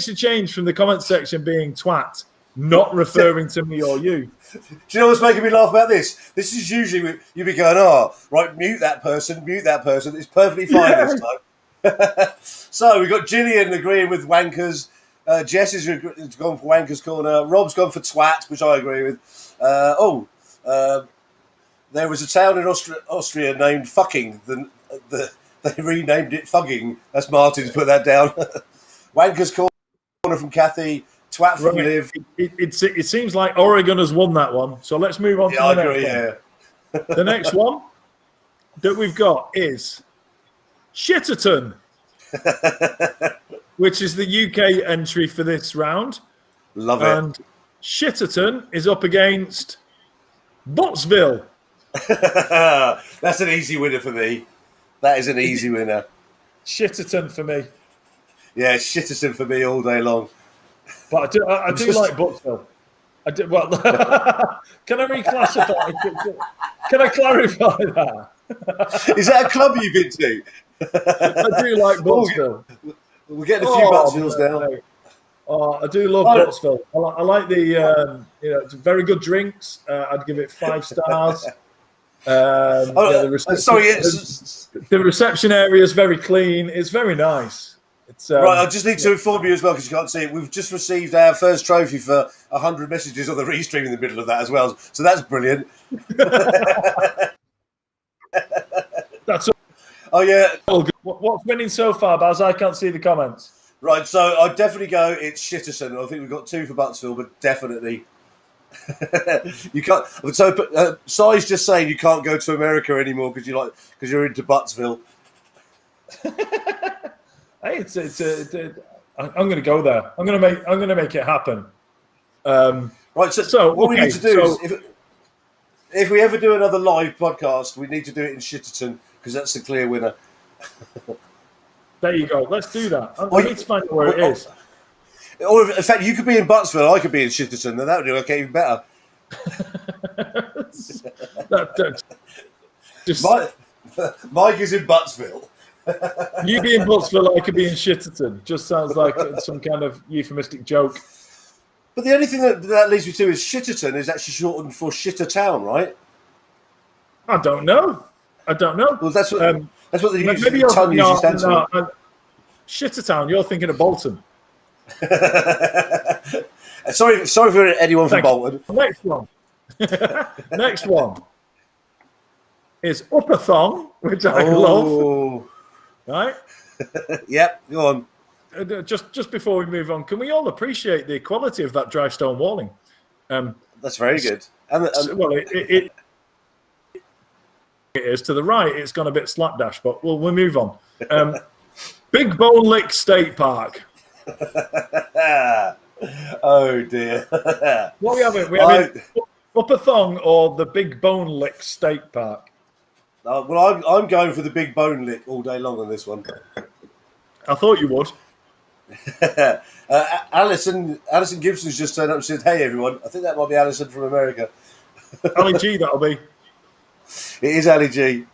a change from the comment section being twat, not referring to me or you. Do you know what's making me laugh about this? This is usually you'd be going, right, mute that person. It's perfectly fine this time. So we've got Gillian agreeing with Wankers. Jess has gone for Wanker's Corner. Rob's gone for Twat, which I agree with. There was a town in Austria named Fucking. They renamed it Fugging. That's Martin's put that down. Wanker's Corner from Kathy. Twat from Liv. It seems like Oregon has won that one. So let's move on to the next one. The next one that we've got is Shitterton, which is the UK entry for this round. Love it. And Shitterton is up against Buttsville. That's an easy winner for me. That is an easy winner. Shitterton for me. Yeah, Shitterton for me all day long. But I do like Buttsville. Can I reclassify? Can I clarify that? Is that a club you've been to? I do like Buttsville. We'll get a few Buttsvilles now. Oh, I do love Buttsville. I like the it's very good drinks. I'd give it 5 stars. The reception area is very clean. It's very nice. It's, right, I just need to inform you as well, because you can't see it. We've just received our first trophy for 100 messages on the restream in the middle of that as well. So that's brilliant. That's all. Oh, yeah. What's winning so far, Baz? I can't see the comments. Right, so I'd definitely go it's Shitterson. I think we've got 2 for Buttsville, but definitely. You can't. So Si's just saying you can't go to America anymore because you're into Buttsville. Hey, I'm going to go there. I'm going to make it happen. Right. So what we need to do is, if we ever do another live podcast, we need to do it in Shitterton because that's the clear winner. There you go. Let's do that. I need to find out where it is. Or in fact, you could be in Buttsville. I could be in Shitterton. Then that would work even better. Mike is in Buttsville. You be in Buttsville, I could be in Shitterton. Just sounds like some kind of euphemistic joke. But the only thing that leads me to is Shitterton is actually shortened for Shitter Town, right? I don't know. Well, that's what the maybe town usually stands for. Shittertown, you're thinking of Bolton. Sorry for anyone from Bolton. Next one. Next one is Upper Thong, which I love. Right? Yep, go on. Just before we move on, can we all appreciate the quality of that dry stone walling? That's very good. Well, it is to the right. It's gone a bit slapdash, but we'll move on. Big Bone Lick State Park. Oh dear. What we having? Upper Thong or the Big Bone Lick State Park? Well, I'm going for the Big Bone Lick all day long on this one. I thought you would. Alison Gibson's just turned up and said, "Hey everyone, I think that might be Alison from America." Ali G, that'll be. It is Ali G.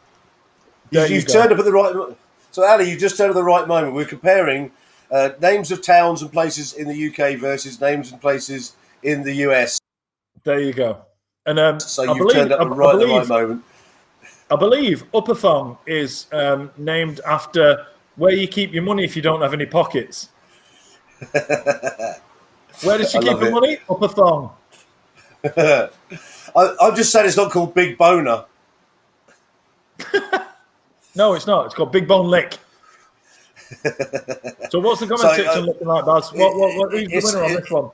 You've turned up at the right. So Ali, you just turned up at the right moment. We're comparing names of towns and places in the UK versus names and places in the US. There you go. And so you've turned up at the right moment. I believe Upper Thong is named after where you keep your money if you don't have any pockets. Where does she keep her money? Upper Thong. I'm just saying it's not called Big Boner. No, it's not. It's called Big Bone Lick. So what's the comment section looking like, Baz? Who's the winner on this one?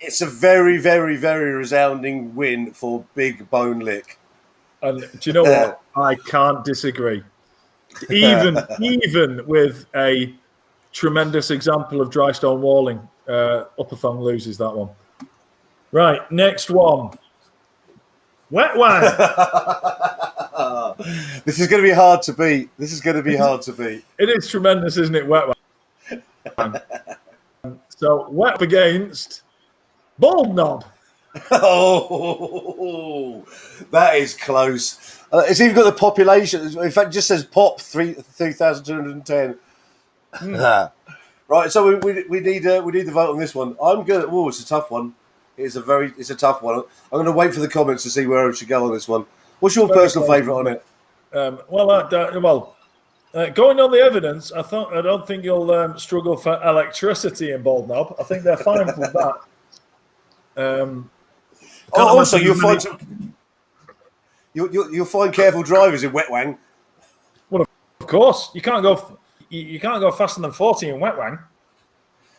It's a very, very, very resounding win for Big Bone Lick. And do you know what? I can't disagree. Even with a tremendous example of dry stone walling, Upper Thong loses that one. Right, next one. Wet Wang. This is going to be hard to beat. It is tremendous, isn't it, Wet Wang? So, Wet against Bald Knob. Oh, that is close. It's even got the population. In fact, it just says pop 3,210. Right, so we need the vote on this one. I'm good. Oh, it's a tough one. It's a tough one. I'm going to wait for the comments to see where I should go on this one. What's your personal favourite on it? Going on the evidence, I don't think you'll struggle for electricity in Bald Knob. I think they're fine with that. Also, you'll find careful drivers in Wet Wang. Well, of course, you can't go faster than 40 in Wet Wang.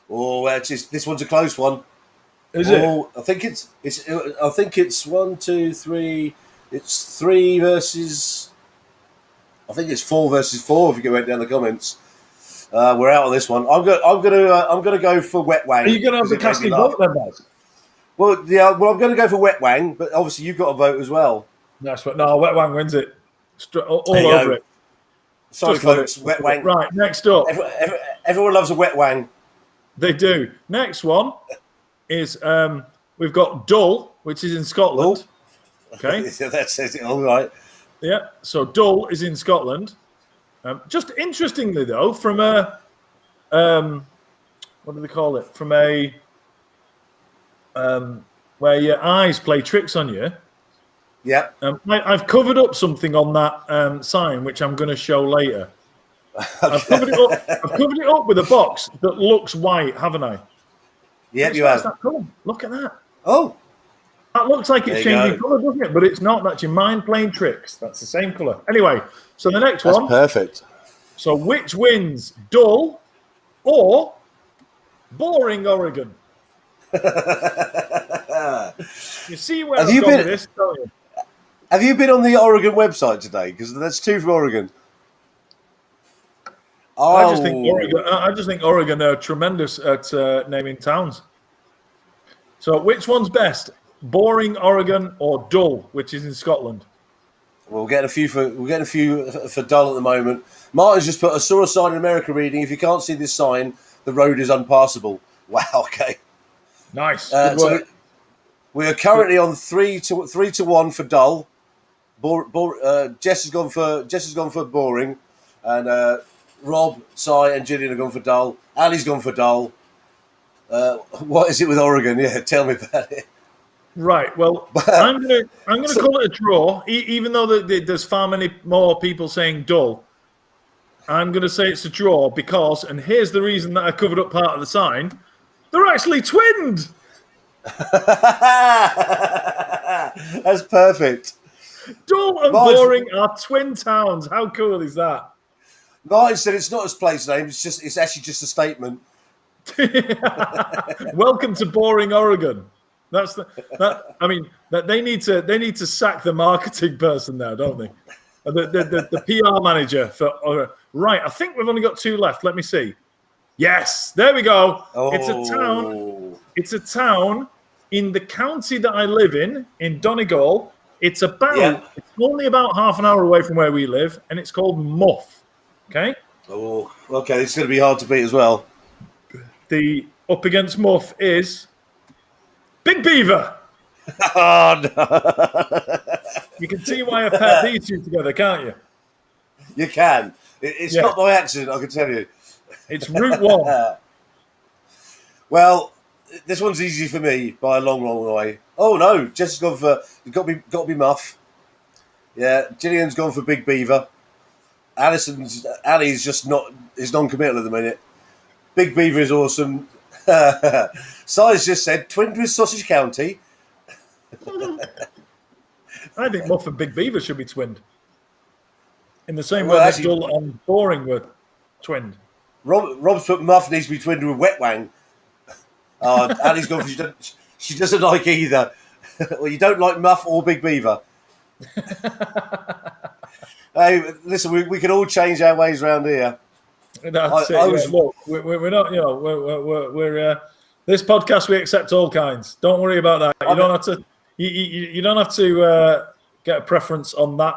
Oh, this one's a close one. Is it? I think it's 1, 2, 3. It's 3 versus. I think it's 4 versus 4. If you go down the comments, we're out on this one. I'm gonna go for Wet Wang. Are you gonna have the casting vote then, Baz? Well, yeah. Well, I'm gonna go for Wet Wang, but obviously you've got a vote as well. No, Wet Wang wins it. All over it. Sorry, folks. Wet Wang. Right, next up. Everyone loves a Wet Wang. They do. Next one is we've got Dull, which is in Scotland. Okay. That says it all right. Yeah. So Dull is in Scotland. Just interestingly, though, from a what do they call it? From a where your eyes play tricks on you. Yeah. I've covered up something on that sign, which I'm going to show later. I've covered it up with a box that looks white, haven't I? Yeah, you have. That colour. Look at that. Oh. That looks like it's changing colour, doesn't it? But it's not. That's your mind playing tricks. That's the same colour. Anyway, so the next one. That's perfect. So which wins, Dull or Boring Oregon? You see where I've gone with this, don't you? Have you been on the Oregon website today? Because there's 2 from Oregon. Oh, I just think Oregon are tremendous at naming towns. So which one's best? Boring Oregon or Dull, which is in Scotland? we're getting a few for Dull at the moment. Martin's just put, I saw a sign in America reading, if you can't see this sign, the road is unpassable. Wow, okay. Nice. Good So work. we are currently on 3-1 for Dull. Jess has gone for Boring, and Rob, Si, and Gillian have gone for Dull. Ali's gone for Dull. What is it with Oregon? Yeah, tell me about it. Right. Well, I'm gonna call it a draw, even though there's far many more people saying Dull. I'm gonna say it's a draw because, and here's the reason that I covered up part of the sign. They're actually twinned. That's perfect. Dull and Boring are twin towns. How cool is that? Martin said it's not his place name. It's actually just a statement. Welcome to Boring Oregon. I mean, they need to sack the marketing person now, don't they? The PR manager for right. I think we've only got 2 left. Let me see. Yes, there we go. Oh. It's a town. It's a town in the county that I live in Donegal. It's only about half an hour away from where we live, and it's called Muff. Okay. Oh, okay. It's going to be hard to beat as well. The up against Muff is Big Beaver. Oh, no. You can see why I paired these two together, can't you? You can. It's not by accident, I can tell you. It's Route 1. Well, this one's easy for me by a long, long way. Oh no, Jess has gone for got to be Muff. Yeah, Gillian's gone for Big Beaver. Ali's just is non-committal at the minute. Big Beaver is awesome. Si's just said twinned with Sausage County. I think Muff and Big Beaver should be twinned. In the same Well, way that actually- Dull and Boring were twinned. Rob's put Muff needs to be twinned with Wet Wang. Ali's gone for she doesn't like either. Well, you don't like Muff or Big Beaver. Hey, listen, we can all change our ways around here. That's it. Look, we're not. You know, we're this podcast. We accept all kinds. Don't worry about that. You don't have to. You don't have to get a preference on that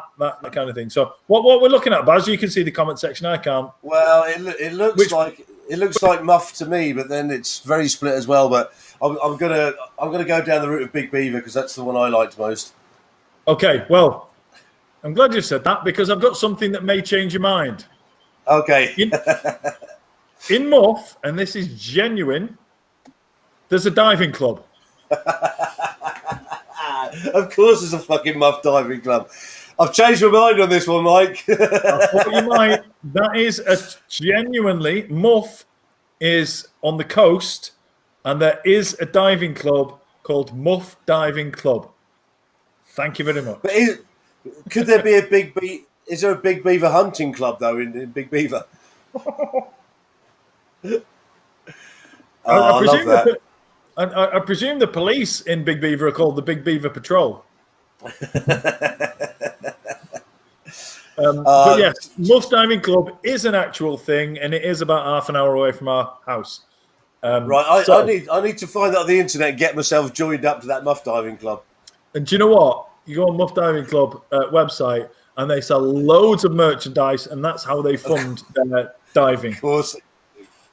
kind of thing. So what we're looking at, Baz, you can see the comment section. I can't. Well, it looks like Muff to me, but then it's very split as well. But I'm gonna go down the route of Big Beaver because that's the one I liked most. Okay, well, I'm glad you said that because I've got something that may change your mind. Okay. In Muff, and this is genuine, there's a diving club. Of course, there's a fucking Muff diving club. I've changed my mind on this one, Mike. I thought you might. That is genuinely, Muff is on the coast, and there is a diving club called Muff Diving Club. Thank you very much. But could there be a Big Beaver? Is there a Big Beaver hunting club though in Big Beaver? I love that. I presume the police in Big Beaver are called the Big Beaver Patrol. But yes, Muff Diving Club is an actual thing, and it is about half an hour away from our house. Right, I need to find out on the internet and get myself joined up to that Muff Diving Club. And do you know what? You go on Muff Diving Club website, and they sell loads of merchandise, and that's how they fund their diving. Of course,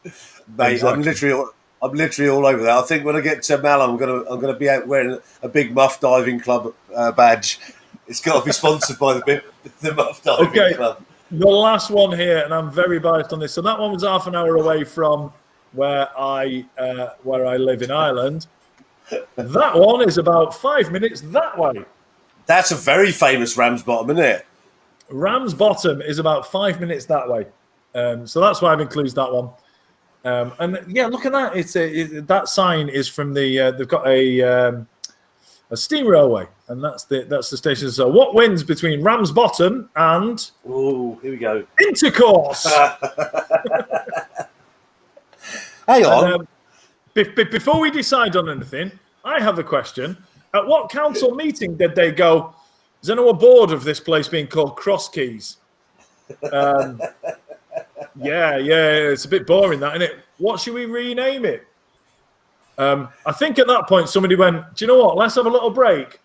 mate. Exactly. I'm literally all over that. I think when I get to Malham, I'm gonna be out wearing a big Muff Diving Club badge. It's got to be sponsored by the Muff Diving Club. The last one here, and I'm very biased on this. So that one was half an hour away from where I live in Ireland. That one is about 5 minutes that way. That's a very famous Ramsbottom, isn't it? Ramsbottom is about 5 minutes that way. So that's why I've included that one. And yeah, look at that. That sign is from they've got a steam railway, and that's the station. So what wins between Ramsbottom and here we go. Intercourse? Hang on. Before we decide on anything, I have a question. At what council meeting did they go, is anyone bored of this place being called Cross Keys? Yeah, it's a bit boring, that, isn't it? What should we rename it? I think at that point somebody went, do you know what? Let's have a little break.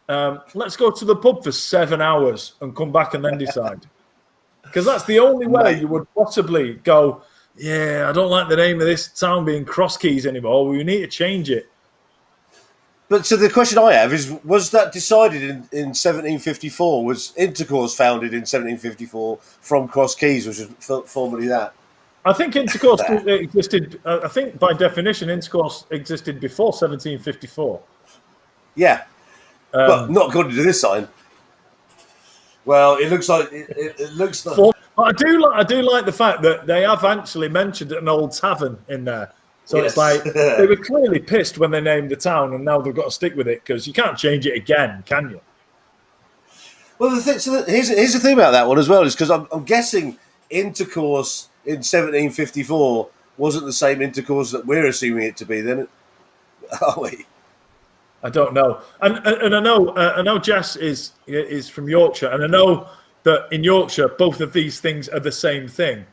Let's go to the pub for 7 hours and come back and then decide. Because that's the only way you would possibly go, yeah, I don't like the name of this town being Cross Keys anymore. We need to change it. But so the question I have is, was that decided in 1754? Was Intercourse founded in 1754 from Cross Keys, which was formerly that? I think intercourse existed, I think by definition, intercourse existed before 1754. Yeah, but not according to this sign. Well, it looks like it looks like. But I do like the fact that they have actually mentioned an old tavern in there. So It's like they were clearly pissed when they named the town, and now they've got to stick with it because you can't change it again, can you? Well, here's the thing about that one as well, is because I'm guessing Intercourse in 1754 wasn't the same Intercourse that we're assuming it to be. Then, are we? I don't know, and I know Jess is from Yorkshire, and I know that in Yorkshire both of these things are the same thing.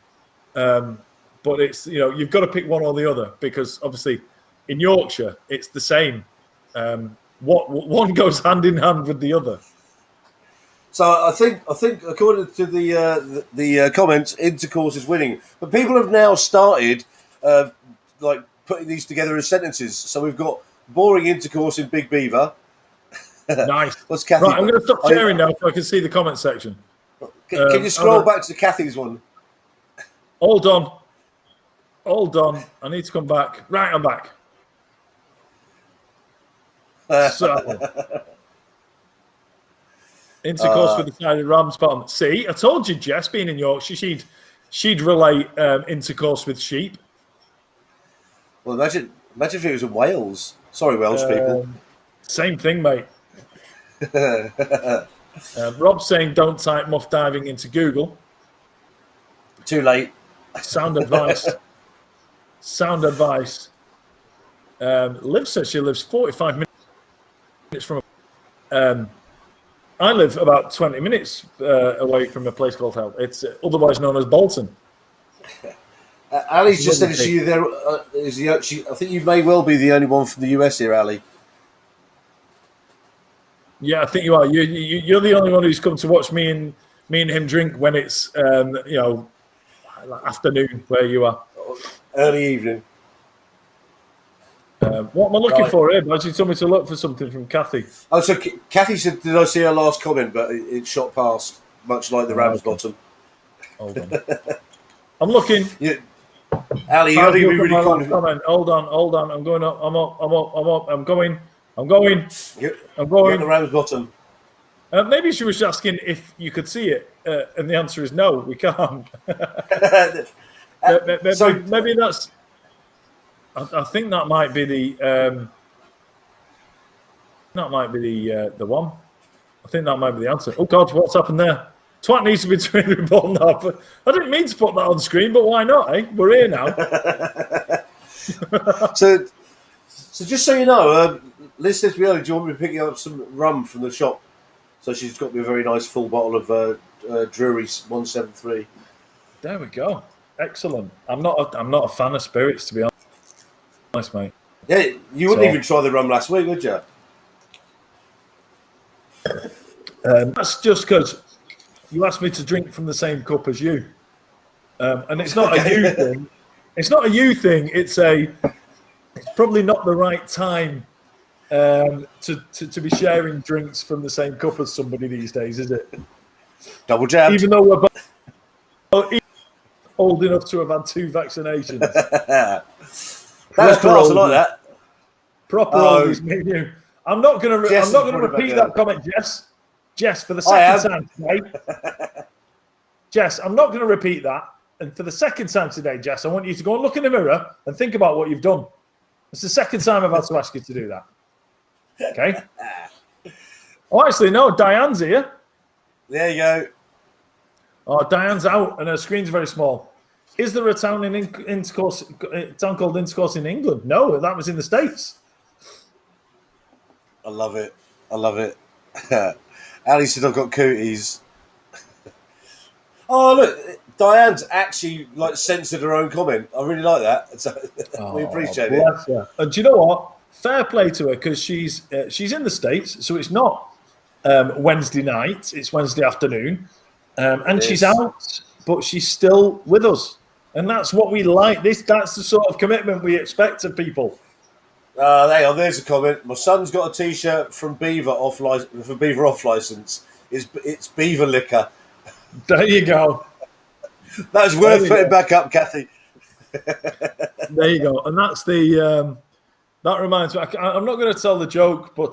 But it's, you've got to pick one or the other, because obviously in Yorkshire it's the same. What one goes hand in hand with the other. So I think according to the comments, Intercourse is winning, but people have now started like putting these together as sentences. So we've got boring intercourse in Big Beaver. Nice. What's Kathy? Right, I'm going to stop sharing now so I can see the comment section. Can you scroll back to Kathy's one? Hold on. I need to come back. Right, I'm back. So, intercourse with the side of Ram's bottom. See, I told you, Jess, being in Yorkshire, she'd relate intercourse with sheep. Well, imagine if it was in Wales. Sorry, Welsh people. Same thing, mate. Rob's saying don't type muff diving into Google. Too late. Sound advice. Liv says she lives 45 minutes from. I live about 20 minutes away from a place called Hell. It's otherwise known as Bolton. Ali's just said to you there. I think you may well be the only one from the US here, Ali. Yeah, I think you are. You're the only one who's come to watch me and him drink when it's afternoon where you are. Early evening. What am I looking for here? Baz? You told me to look for something from Kathy. Oh, so Kathy said, did I see her last comment? But it shot past, much like the Rams bottom. Hold on. I'm looking. Yeah. Ali, you got to be really cool. Hold on. I'm going up. I'm up. I'm going. I'm going. You're at the Rams bottom. Maybe she was asking if you could see it, and the answer is no, we can't. Maybe that's. I think that might be the. That might be the one. I think that might be the answer. Oh God, what's happened there? Twat needs to be trained with ball now. But I didn't mean to put that on screen, but why not? Eh? We're here now. So just so you know, Liz says to me earlier, do you want me to pick up some rum from the shop? So she's got me a very nice full bottle of Drury 173. There we go. Excellent. I'm not a fan of spirits, to be honest, mate. Yeah, you wouldn't even try the rum last week, would you? That's just because you asked me to drink from the same cup as you, and it's not a you thing. It's not a you thing. It's probably not the right time to be sharing drinks from the same cup as somebody these days, is it? Double jab. Even though we're both old enough to have had 2 vaccinations. That was class, I like that. Proper oldies, me and you. I'm not going to repeat that comment, Jess. Jess, for the second time today. Jess, I'm not going to repeat that. And for the second time today, Jess, I want you to go and look in the mirror and think about what you've done. It's the second time I've had to ask you to do that. Okay? Oh, actually, no, Diane's here. There you go. Oh, Diane's out and her screen's very small. Is there a town called Intercourse in England? No, that was in the States. I love it. Ali said I've got cooties. Oh, look, Diane's actually like censored her own comment. I really like that. So, we appreciate it. Bless her. And do you know what? Fair play to her, because she's in the States, so it's not Wednesday night; it's Wednesday afternoon, and she's out, but she's still with us, and that's what we like. That's the sort of commitment we expect of people. There's a comment. My son's got a T-shirt from Beaver off license. It's Beaver liquor. There you go. That's worth putting back up, Kathy. There you go. And that's the. That reminds me. I'm not going to tell the joke, but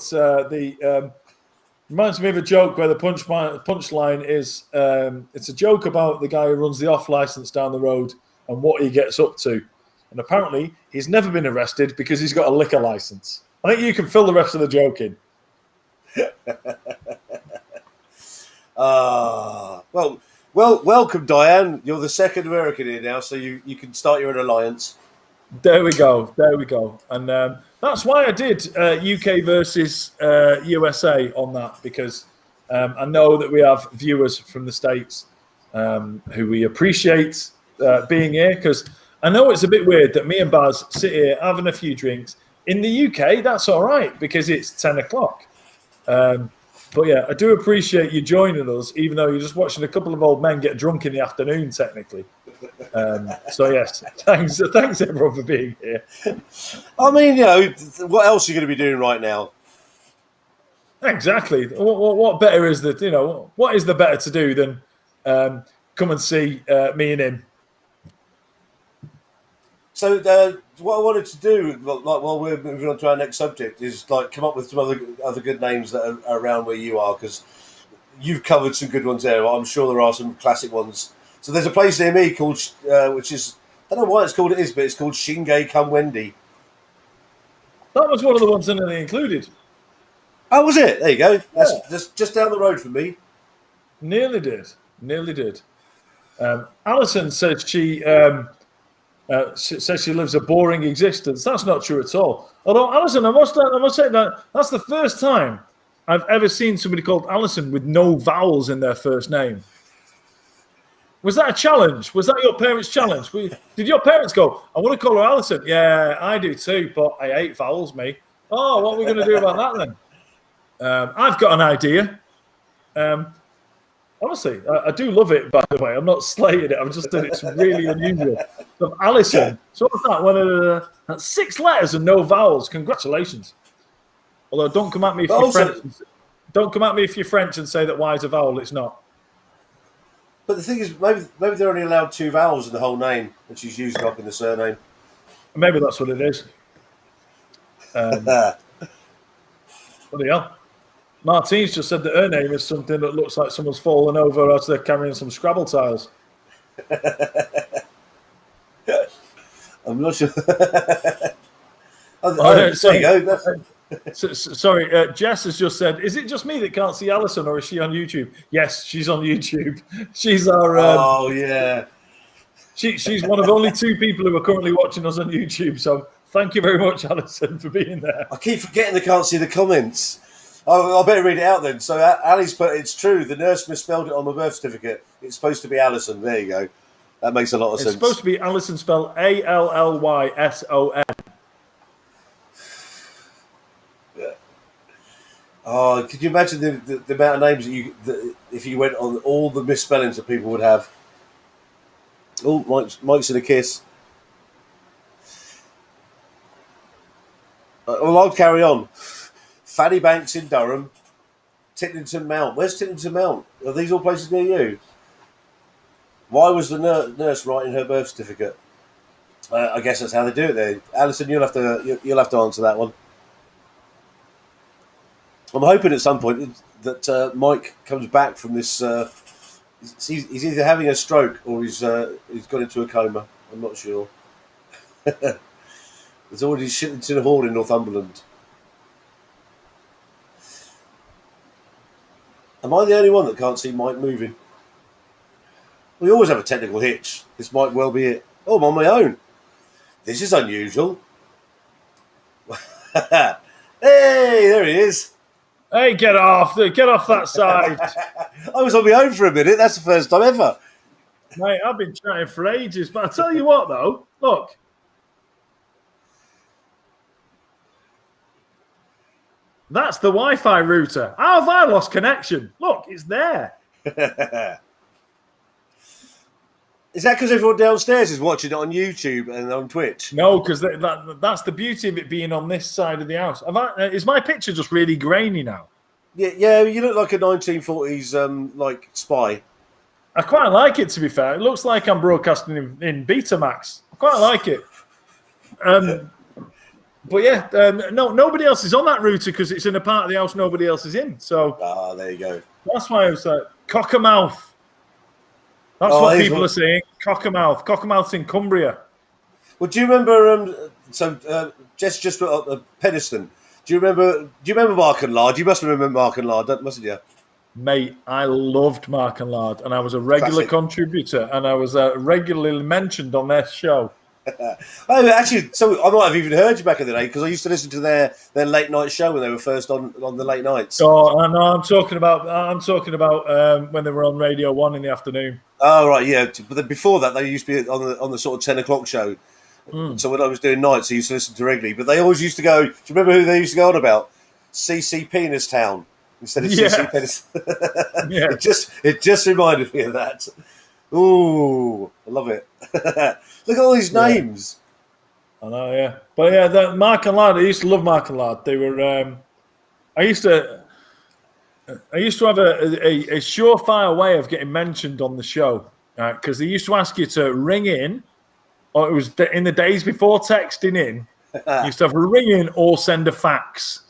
reminds me of a joke where the punchline is it's a joke about the guy who runs the off license down the road and what he gets up to. And apparently, he's never been arrested because he's got a liquor license. I think you can fill the rest of the joke in. Well, welcome, Diane. You're the second American here now, so you can start your own alliance. There we go. And that's why I did UK versus USA on that, because I know that we have viewers from the States who we appreciate being here, because I know it's a bit weird that me and Baz sit here having a few drinks. In the UK, that's all right because it's 10 o'clock. But yeah, I do appreciate you joining us, even though you're just watching a couple of old men get drunk in the afternoon, technically. So yes, thanks everyone for being here. I mean, what else are you going to be doing right now? Exactly. What better is that? What is the better to do than come and see me and him? So what I wanted to do, like while we're moving on to our next subject, is like come up with some other good names that are around where you are, because you've covered some good ones there. I'm sure there are some classic ones. So there's a place near me called, which is, I don't know why it's called but it's called Shinge Come Wendy. That was one of the ones that they included. Oh, was it? There you go. That's just down the road from me. Nearly did. Alison says she says she lives a boring existence. That's not true at all. Although, Alison, I must say that that's the first time I've ever seen somebody called Alison with no vowels in their first name. Was that a challenge? Was that your parents' challenge? Did your parents go, I want to call her Alison? Yeah, I do too, but I hate vowels, mate. Oh, what are we going to do about that then? I've got an idea. Honestly, I do love it, by the way. I'm not slating it. I'm just saying it's really unusual. So, Alison, so what's that? That's 6 letters and no vowels. Congratulations. Although, don't come at me if you're French. Don't come at me if you're French and say that Y is a vowel. It's not. But the thing is, maybe they're only allowed 2 vowels in the whole name, and she's used up in the surname. Maybe that's what it is. What the hell? Martine's just said that her name is something that looks like someone's fallen over as they're carrying some Scrabble tiles. I'm not sure. Sorry, Jess has just said, is it just me that can't see Alison, or is she on YouTube? Yes, she's on YouTube. She's our... oh, yeah. She's one of only 2 people who are currently watching us on YouTube, so thank you very much, Alison, for being there. I keep forgetting they can't see the comments. I better read it out then. So Ali's put, it's true, the nurse misspelled it on my birth certificate. It's supposed to be Alison. There you go. That makes a lot of sense. It's supposed to be Alison, spelled Allyson. Yeah. Oh, could you imagine the amount of names that if you went on all the misspellings that people would have? Oh, Mike's in a kiss. Well, I'll carry on. Fanny Banks in Durham, Tittington Mount. Where's Tittington Mount? Are these all places near you? Why was the nurse writing her birth certificate? I guess that's how they do it there. Alison, you'll have to answer that one. I'm hoping at some point that Mike comes back from this. He's either having a stroke or he's gone into a coma. I'm not sure. There's already Shittington Hall in Northumberland. Am I the only one that can't see Mike moving? We always have a technical hitch. This might well be it. Oh, I'm on my own. This is unusual. Hey, there he is. Hey, get off that side. I was on my own for a minute. That's the first time ever. Mate, I've been chatting for ages, but I tell you what, though, look. That's the Wi-Fi router. How have I lost connection? Look, it's there. Is that because everyone downstairs is watching it on YouTube and on Twitch? No, because that's the beauty of it being on this side of the house. Is my picture just really grainy now? Yeah, you look like a 1940s like spy. I quite like it, to be fair. It looks like I'm broadcasting in Betamax. I quite like it. But yeah, no, nobody else is on that router because it's in a part of the house nobody else is in. So there you go. That's why I was like, Cockermouth. That's what people are saying. Cockermouth. Cockermouth's in Cumbria. Well, do you remember? Just Penistone. Do you remember Mark and Lard? You must remember Mark and Lard, mustn't you? Mate, I loved Mark and Lard, and I was a regular contributor, and I was regularly mentioned on their show. Actually, so I might have even heard you back in the day because I used to listen to their late night show when they were first on the late nights. Oh, I know. I'm talking about when they were on Radio 1 in the afternoon. Oh right, yeah. But then before that, they used to be on the sort of 10 o'clock show. So when I was doing nights, I used to listen to regularly. But they always used to go. Do you remember who they used to go on about? CC Penis Town instead of CC Penis. Yeah. It just reminded me of that. Ooh, I love it. Look at all these names. I know, yeah. But yeah, Mark and Lard, I used to love Mark and Lard. They were I used to have a surefire way of getting mentioned on the show. Because they used to ask you to ring in, or it was in the days before texting in, you used to have a ring in or send a fax.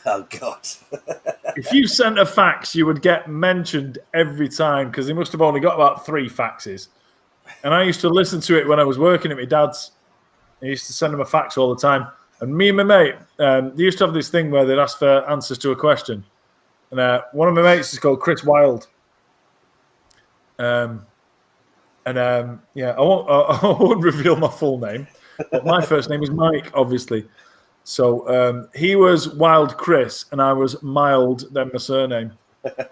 Oh God. If you sent a fax, you would get mentioned every time because they must have only got about 3 faxes. And I used to listen to it when I was working at my dad's. I used to send them a fax all the time. And me and my mate, they used to have this thing where they'd ask for answers to a question. And one of my mates is called Chris Wilde. Yeah, I won't reveal my full name. But my first name is Mike, obviously. So he was Wild Chris, and I was Mild, then my surname.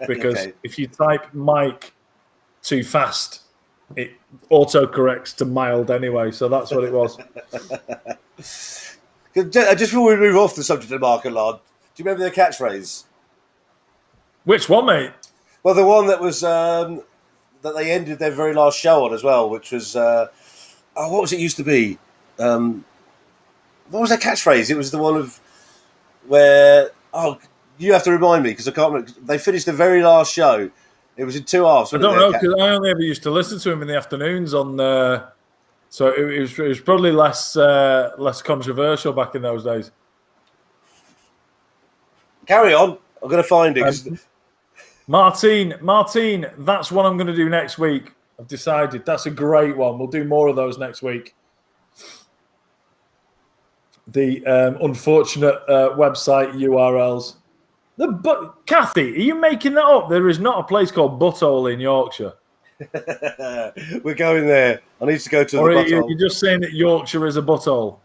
Because if you type Mike too fast, it autocorrects to Mild anyway. So that's what it was. Just before we move off the subject of Mark and Lard, do you remember their catchphrase? Which one, mate? Well, the one that was that they ended their very last show on as well, which was what was it used to be? What was their catchphrase? It was the one of where you have to remind me because I can't remember. They finished the very last show. It was in 2 halves. I don't know because I only ever used to listen to him in the afternoons on. So it was probably less controversial back in those days. Carry on. I'm going to find it. Martine, that's what I'm going to do next week. I've decided. That's a great one. We'll do more of those next week. The unfortunate website URLs. Kathy, are you making that up? There is not a place called Butthole in Yorkshire. We're going there. I need to go to the butthole. You're just saying that Yorkshire is a butthole.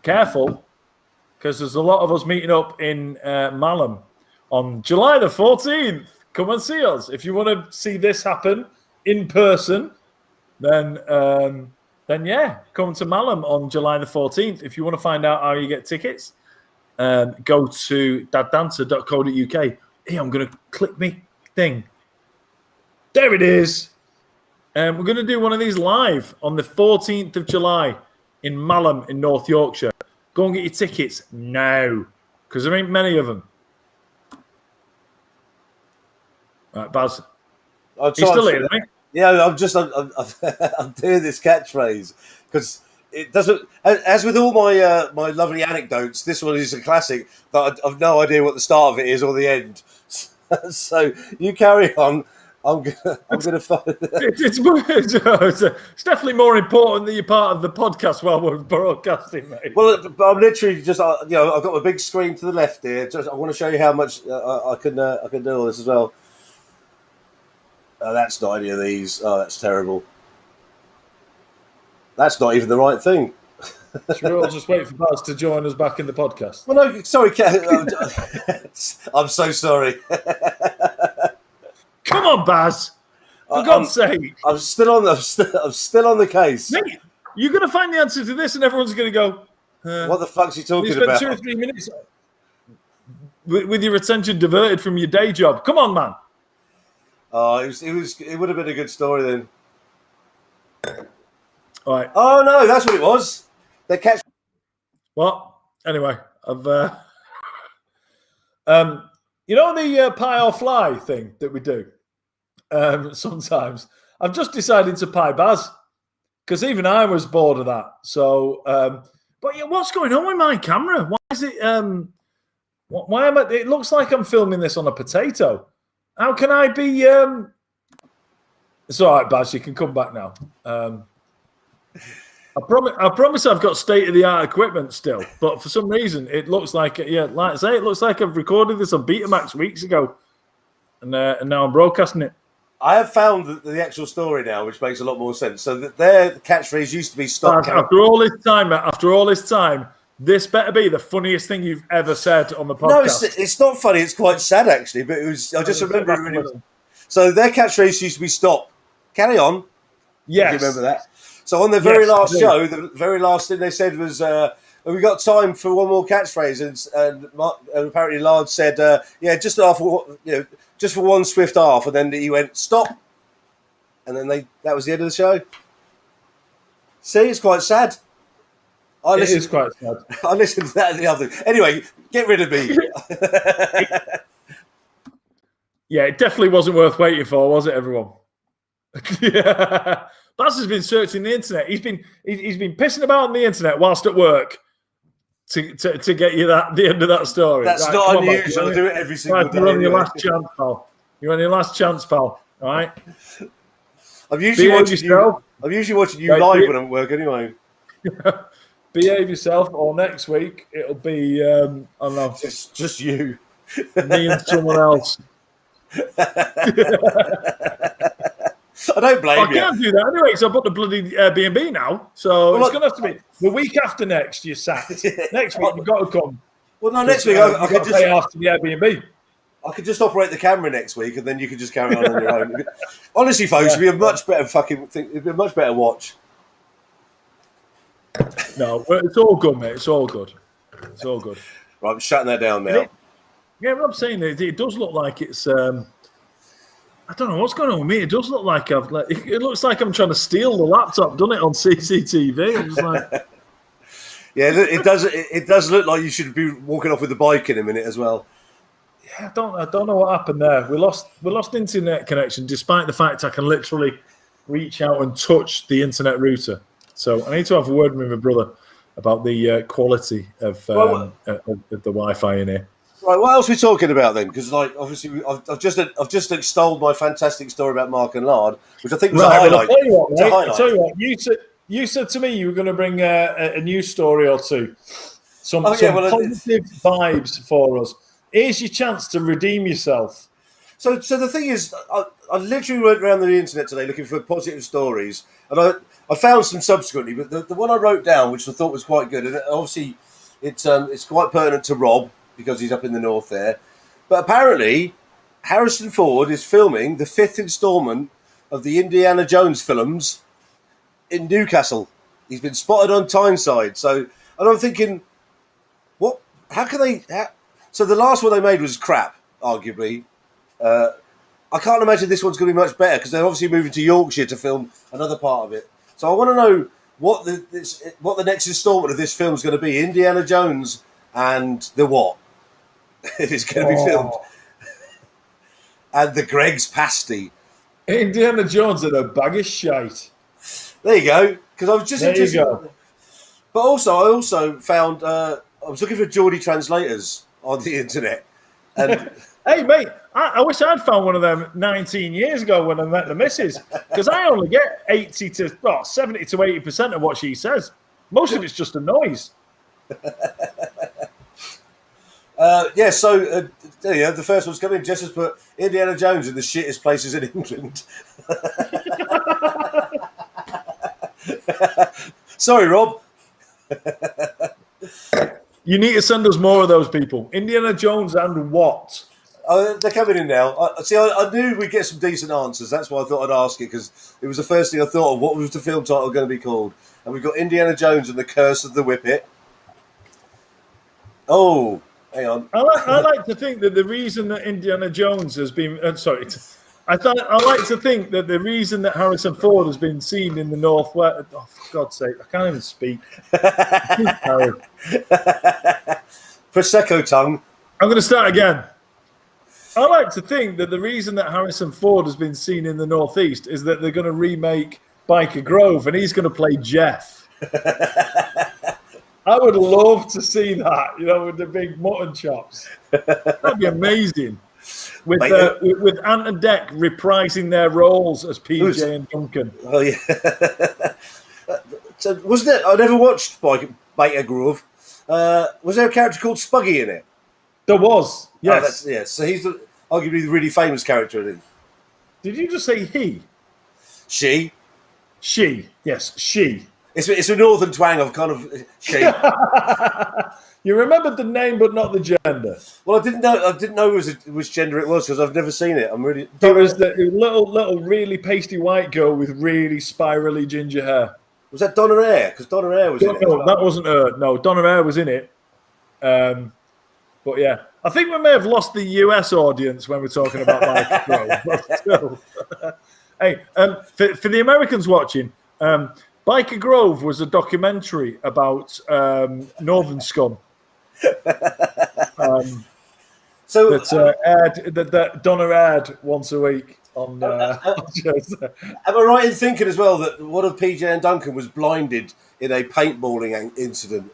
Careful, because there's a lot of us meeting up in Malham on July the 14th. Come and see us. If you want to see this happen in person, then yeah, come to Malham on July the 14th. If you want to find out how you get tickets, go to daddancer.co.uk. Hey, I'm going to click me thing. There it is. We're going to do one of these live on the 14th of July in Malham in North Yorkshire. Go and get your tickets now because there ain't many of them. All right, Baz. Are you still here, right? Yeah, I'm doing this catchphrase because it doesn't. As with all my my lovely anecdotes, this one is a classic that I've no idea what the start of it is or the end. So you carry on. I'm gonna find. It's definitely more important that you're part of the podcast while we're broadcasting, mate. Well, I'm literally just I've got a big screen to the left here. I want to show you how much I can do all this as well. That's not any of these. Oh, that's terrible. That's not even the right thing. Should we all just wait for Baz to join us back in the podcast? Well, no, sorry, I'm so sorry. Come on, Baz. For God's sake. I'm still on the case. Mate, you're going to find the answer to this and everyone's going to go, what the fuck's he talking about? You spent 2 or 3 minutes with your attention diverted from your day job. Come on, man. Oh, it would have been a good story then. All right. Oh no, that's what it was. They catch. Well, anyway, I've you know the pie or fly thing that we do sometimes. I've just decided to pie Baz because even I was bored of that. So, but yeah, what's going on with my camera? Why is it? Why am I? It looks like I'm filming this on a potato. How can I be? It's all right, Baz. You can come back now. I promise I've got state-of-the-art equipment still, but for some reason it looks like, like I say, it looks like I've recorded this on Betamax weeks ago, and now I'm broadcasting it. I have found the actual story now, which makes a lot more sense. So that their catchphrase used to be "Stop." After all this time, this better be the funniest thing you've ever said on the podcast. No, it's not funny. It's quite sad actually, but it was. I just remember it really well. So their catchphrase used to be "Stop, carry on." Yes, you remember that. So on the very last show, the very last thing they said was, "We got time for one more catchphrase," and apparently Lard said, "Yeah, just just for one swift half," and then he went, "Stop," and then that was the end of the show. See, it's quite sad. It is quite sad. I listened to that and the other. Anyway, get rid of me. Yeah, it definitely wasn't worth waiting for, was it, everyone? Yeah. Baz has been searching the internet. He's been pissing about on the internet whilst at work to get you the end of that story. That's right, not unusual. I do it every single day. You're on your last chance, pal. You're on your last chance, pal. All right. I'm usually watching you live when I'm at work anyway. Behave yourself, or next week it'll be I don't know, just you, me and someone else. I don't blame you. I can't do that anyway, because I booked the bloody Airbnb now. So it's going to have to be the week after next. You're sacked. Next week you've got to come. Well, no, next week I could just pay after the Airbnb. I could just operate the camera next week, and then you could just carry on your own. Honestly, folks, it'd be a much better it'd be a much better watch. No, it's all good, mate. It's all good. It's all good. Right, I'm shutting that down now. Yeah, what I'm saying is, it does look like it's. I don't know what's going on with me. It does look like it looks like I'm trying to steal the laptop, doesn't it, on CCTV? I'm just like, yeah, it does. It does look like you should be walking off with the bike in a minute as well. Yeah, I don't know what happened there. We lost internet connection, despite the fact I can literally reach out and touch the internet router. So I need to have a word with my brother about the quality of the Wi-Fi in here. Right, what else are we talking about then? Because, like, obviously, I've just extolled my fantastic story about Mark and Lard, which I think was a highlight. I'll tell you what, you said to me you were going to bring a news story or two, some positive vibes for us. Here's your chance to redeem yourself. So the thing is, I literally went around the internet today looking for positive stories, and I found some subsequently, but the one I wrote down, which I thought was quite good, and obviously it's quite pertinent to Rob, because he's up in the north there. But apparently, Harrison Ford is filming the 5th instalment of the Indiana Jones films in Newcastle. He's been spotted on Tyneside. So, and I'm thinking, what? How can they? So the last one they made was crap, arguably. I can't imagine this one's going to be much better, because they're obviously moving to Yorkshire to film another part of it. So I want to know what the next instalment of this film is going to be. Indiana Jones and the what? If it's going to be filmed. And the Greg's pasty. Indiana Jones and a bag of shite. There you go. Because I was just there you go. But also, I also found I was looking for Geordie translators on the internet. And hey, mate, I wish I'd found one of them 19 years ago when I met the missus, because I only get 70 to 80% of what she says. Most of it's just a noise. The first one's coming. Jess has put Indiana Jones in the shittest places in England. Sorry, Rob. You need to send us more of those people. Indiana Jones and what? Oh, they're coming in now. I knew we'd get some decent answers. That's why I thought I'd ask it, because it was the first thing I thought of. What was the film title going to be called? And we've got Indiana Jones and the Curse of the Whippet. Oh, hang on. I like to think that the reason that Indiana Jones has been I like to think that the reason that Harrison Ford has been seen in the Northwest. Oh, for God's sake, I can't even speak. Prosecco tongue. I'm going to start again. I like to think that the reason that Harrison Ford has been seen in the Northeast is that they're going to remake Biker Grove and he's going to play Jeff. I would love to see that, with the big mutton chops. That'd be amazing. With Ant and Dec reprising their roles as PJ and Duncan. Oh, yeah. So, wasn't it? I never watched Biker Grove. Was there a character called Spuggy in it? There was, yes. Oh, yes. So he's arguably the really famous character in it. Did you just say he? She. She, yes, she. It's a northern twang of kind of she. You remembered the name, but not the gender. Well, I didn't know which gender it was because I've never seen it. I'm really. It was the little, really pasty white girl with really spirally ginger hair. Was that Donna Eyre? Because Donna Eyre was in it. No, that wasn't her. No, Donna Eyre was in it. But yeah, I think we may have lost the US audience when we're talking about Mike Grove. Hey, for the Americans watching, Biker Grove was a documentary about Northern scum. That Donna aired once a week on. Am I right in thinking as well that one of PJ and Duncan was blinded in a paintballing incident?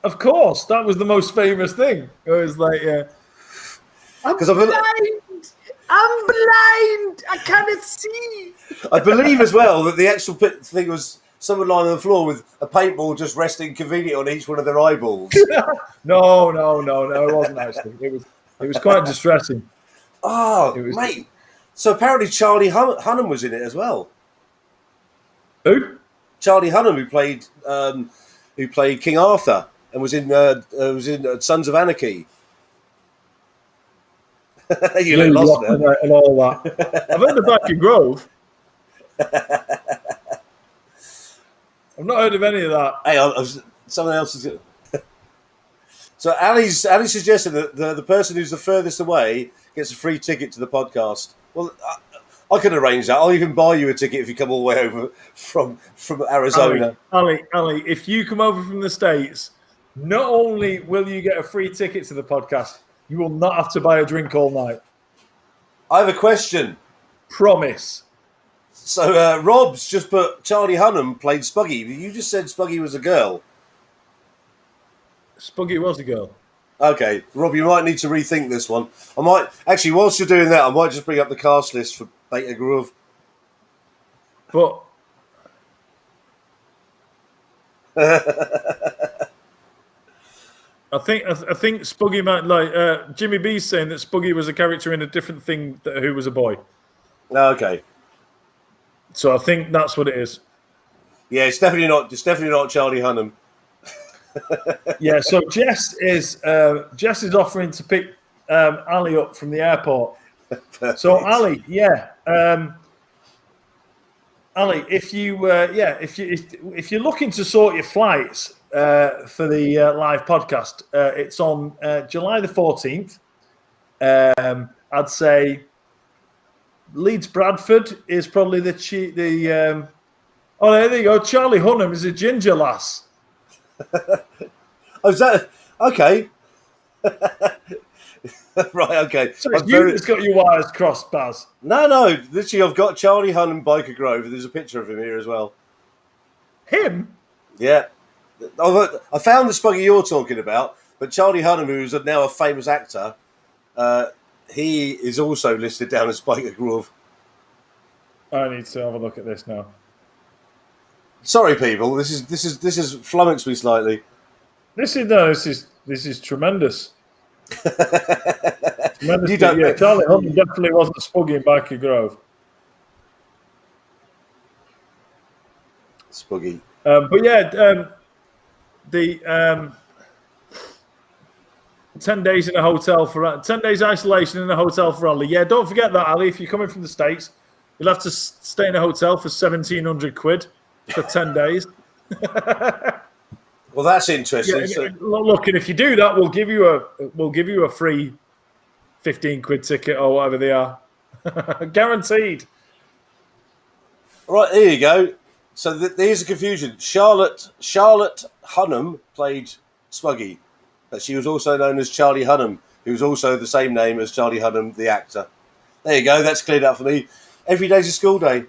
Of course, that was the most famous thing. It was like, I'm blind. I cannot see. I believe as well that the actual thing was someone lying on the floor with a paintball just resting conveniently on each one of their eyeballs. No, it wasn't actually. It was quite distressing. Oh, mate. So apparently Charlie Hunnam was in it as well. Who? Charlie Hunnam, who played King Arthur and was in Sons of Anarchy. You lost there. And all that. I've heard of Biker Grove. I've not heard of any of that. Hey, someone else is. So Ali's suggesting that the person who's the furthest away gets a free ticket to the podcast. Well, I can arrange that. I'll even buy you a ticket if you come all the way over from Arizona. Ali, if you come over from the States, not only will you get a free ticket to the podcast, you will not have to buy a drink all night. I have a question. Promise. So Rob's just put Charlie Hunnam played Spuggy. You just said Spuggy was a girl. Spuggy was a girl. Okay, Rob, you might need to rethink this one. I might actually, whilst you're doing that, I might just bring up the cast list for Beta Grove. But I think Spuggy might like Jimmy B's saying that Spuggy was a character in a different thing who was a boy. Okay. So I think that's what it is. Yeah, it's definitely not Charlie Hunnam. Yeah, so Jess is offering to pick Ali up from the airport. Perfect. So Ali, Ali, if you're looking to sort your flights for the live podcast, it's on July the 14th. I'd say Leeds Bradford is probably oh, there you go. Charlie Hunnam is a ginger lass. Oh, is that okay? Right, okay. So it's you that's got your wires crossed, Baz. No. Literally, I've got Charlie Hunnam, Biker Grove, and there's a picture of him here as well. Him? Yeah. I found the Spuggy you're talking about, but Charlie Hunnam, who's now a famous actor, he is also listed down as Biker Grove. I need to have a look at this now. Sorry, people. This is flummoxed me slightly. This is tremendous. Tremendous. Charlie Hunnam definitely wasn't Spuggy in Biker Grove. 10 days in a hotel for 10 days isolation in a hotel for Ali. Yeah, don't forget that, Ali. If you're coming from the States, you'll have to stay in a hotel for 1,700 quid for 10 days. Well, that's interesting. Yeah, look, and if you do that, we'll give you a free 15 quid ticket or whatever they are. Guaranteed. Right, here you go. So here's a confusion. Charlotte Hunnam played Smuggy, but she was also known as Charlie Hunnam, who was also the same name as Charlie Hunnam, the actor. There you go. That's cleared up for me. Every day's a school day.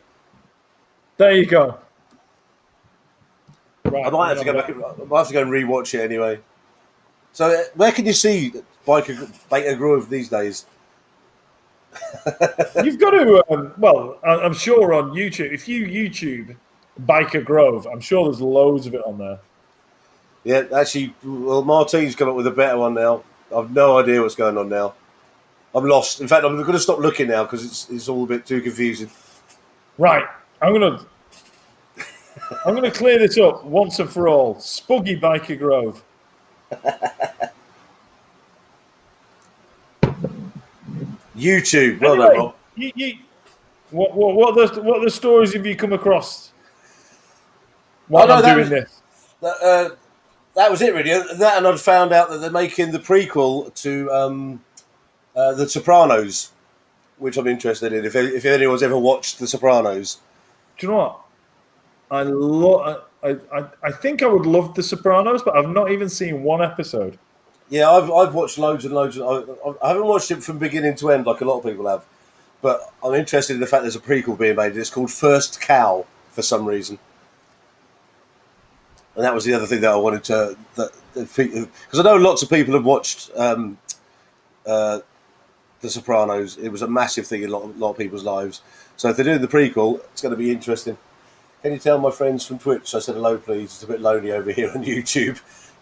There you go. Right, I might have to go back. I might have to go and rewatch it anyway. So, where can you see Baker Grove these days? You've got to. Well, I'm sure on YouTube. If you YouTube Biker Grove, I'm sure there's loads of it on there. Yeah, actually, well, Martine's come up with a better one now. I've no idea what's going on now. I'm lost. In fact, I'm going to stop looking now because it's all a bit too confusing. Right, I'm going to clear this up once and for all. Spuggy Biker Grove. YouTube. Well done, Rob. What the stories have you come across while I'm doing this? That was it, really. That, and I'd found out that they're making the prequel to The Sopranos, which I'm interested in. If anyone's ever watched The Sopranos, do you know what? I think I would love The Sopranos, but I've not even seen one episode. Yeah, I've watched loads and loads. I haven't watched it from beginning to end like a lot of people have, but I'm interested in the fact there's a prequel being made. It's called First Cow for some reason, and that was the other thing that I wanted to because I know lots of people have watched The Sopranos. It was a massive thing in a lot of people's lives. So if they're doing the prequel, it's going to be interesting. Can you tell my friends from Twitch I said hello, please? It's a bit lonely over here on YouTube.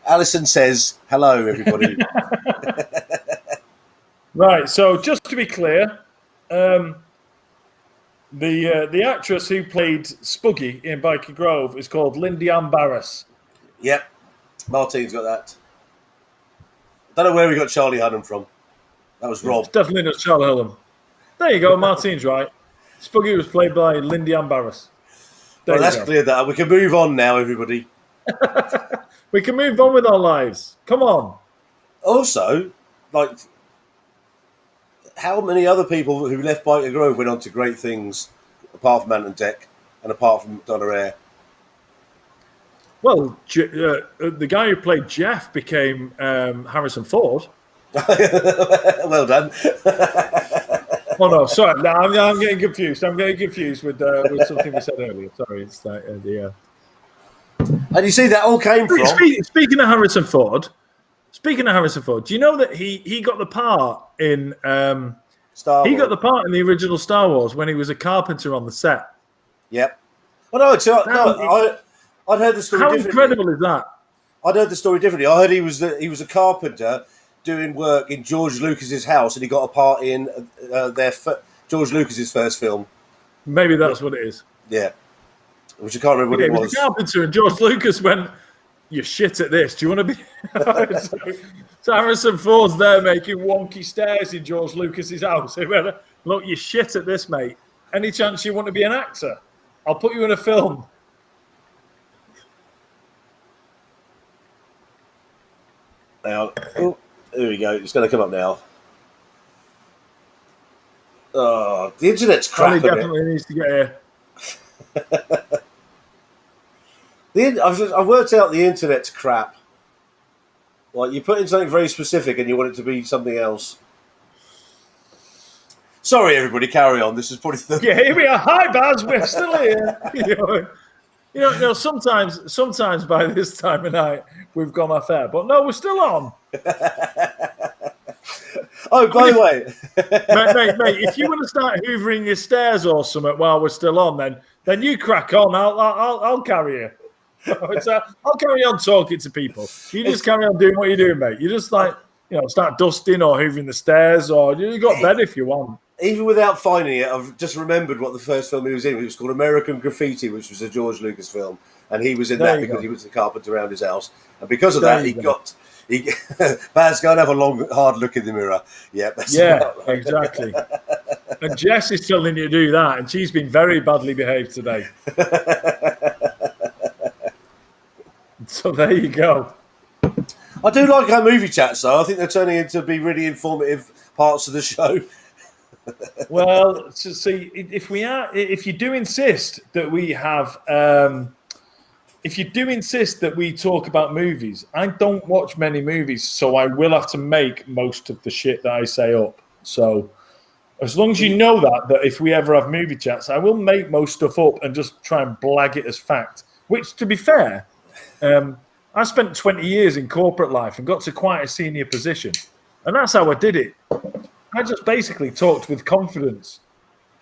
Alison says, hello, everybody. Right, so just to be clear, the actress who played Spuggy in Biker Grove is called Lindy Ann Barris. Yep, Martine's got that. Don't know where we got Charlie Hunnam from. That was Rob. It's definitely not Charlie Hunnam. There you go, Martine's right. Spuggy was played by Lindy Ann Barris. Well, that's cleared that up. We can move on now, everybody. We can move on with our lives. Come on. Also, like, how many other people who left Biker Grove went on to great things, apart from Ant and Dec and apart from Donna Air? Well, the guy who played Jeff became Harrison Ford. Well done. Oh no, sorry. No, I'm getting confused. I'm getting confused with something we said earlier. Sorry, it's the. And you see, that all came from. Speaking of Harrison Ford, do you know that he got the part in Star Wars? He got the part in the original Star Wars when he was a carpenter on the set. Yep. Well, I'd heard the story. How differently. incredible is that? I'd heard the story differently. I heard he was a carpenter doing work in George Lucas's house, and he got a part in George Lucas's first film. Maybe that's what it is. Yeah, which I can't remember what it was. He was a carpenter, and George Lucas went, "You're shit at this. Do you want to be?" So Harrison Ford's there making wonky stairs in George Lucas's house. He went, "Look, you're shit at this, mate. Any chance you want to be an actor? I'll put you in a film." Now, here we go. It's going to come up now. Oh, the internet's crap. Definitely needs to get here. I've worked out the internet's crap. Like, you put in something very specific and you want it to be something else. Sorry, everybody, carry on. This is probably Yeah, here we are. Hi, Baz. We're still here. You know, sometimes by this time of night we've gone off air, but no, we're still on. Oh, by the way, mate, if you want to start hoovering your stairs or something while we're still on, then you crack on. I'll carry you. I'll carry on talking to people. You just carry on doing what you're doing, mate. You just start dusting or hoovering the stairs, or you got bed if you want. even without finding it, I've just remembered what the first film he was in. It was called American Graffiti, which was a George Lucas film, and he was in that because he was the carpenter around his house, and because of that, he Baz, go and have a long, hard look in the mirror. Yeah, right. Exactly. And Jess is telling you to do that, and she's been very badly behaved today. So there you go. I do like our movie chats, though. I think they're turning into be really informative parts of the show. Well, so see, if you do insist that we have, if you do insist that we talk about movies, I don't watch many movies, so I will have to make most of the shit that I say up. So as long as you know that if we ever have movie chats, I will make most stuff up and just try and blag it as fact. Which, to be fair, I spent 20 years in corporate life and got to quite a senior position, and that's how I did it. I just basically talked with confidence.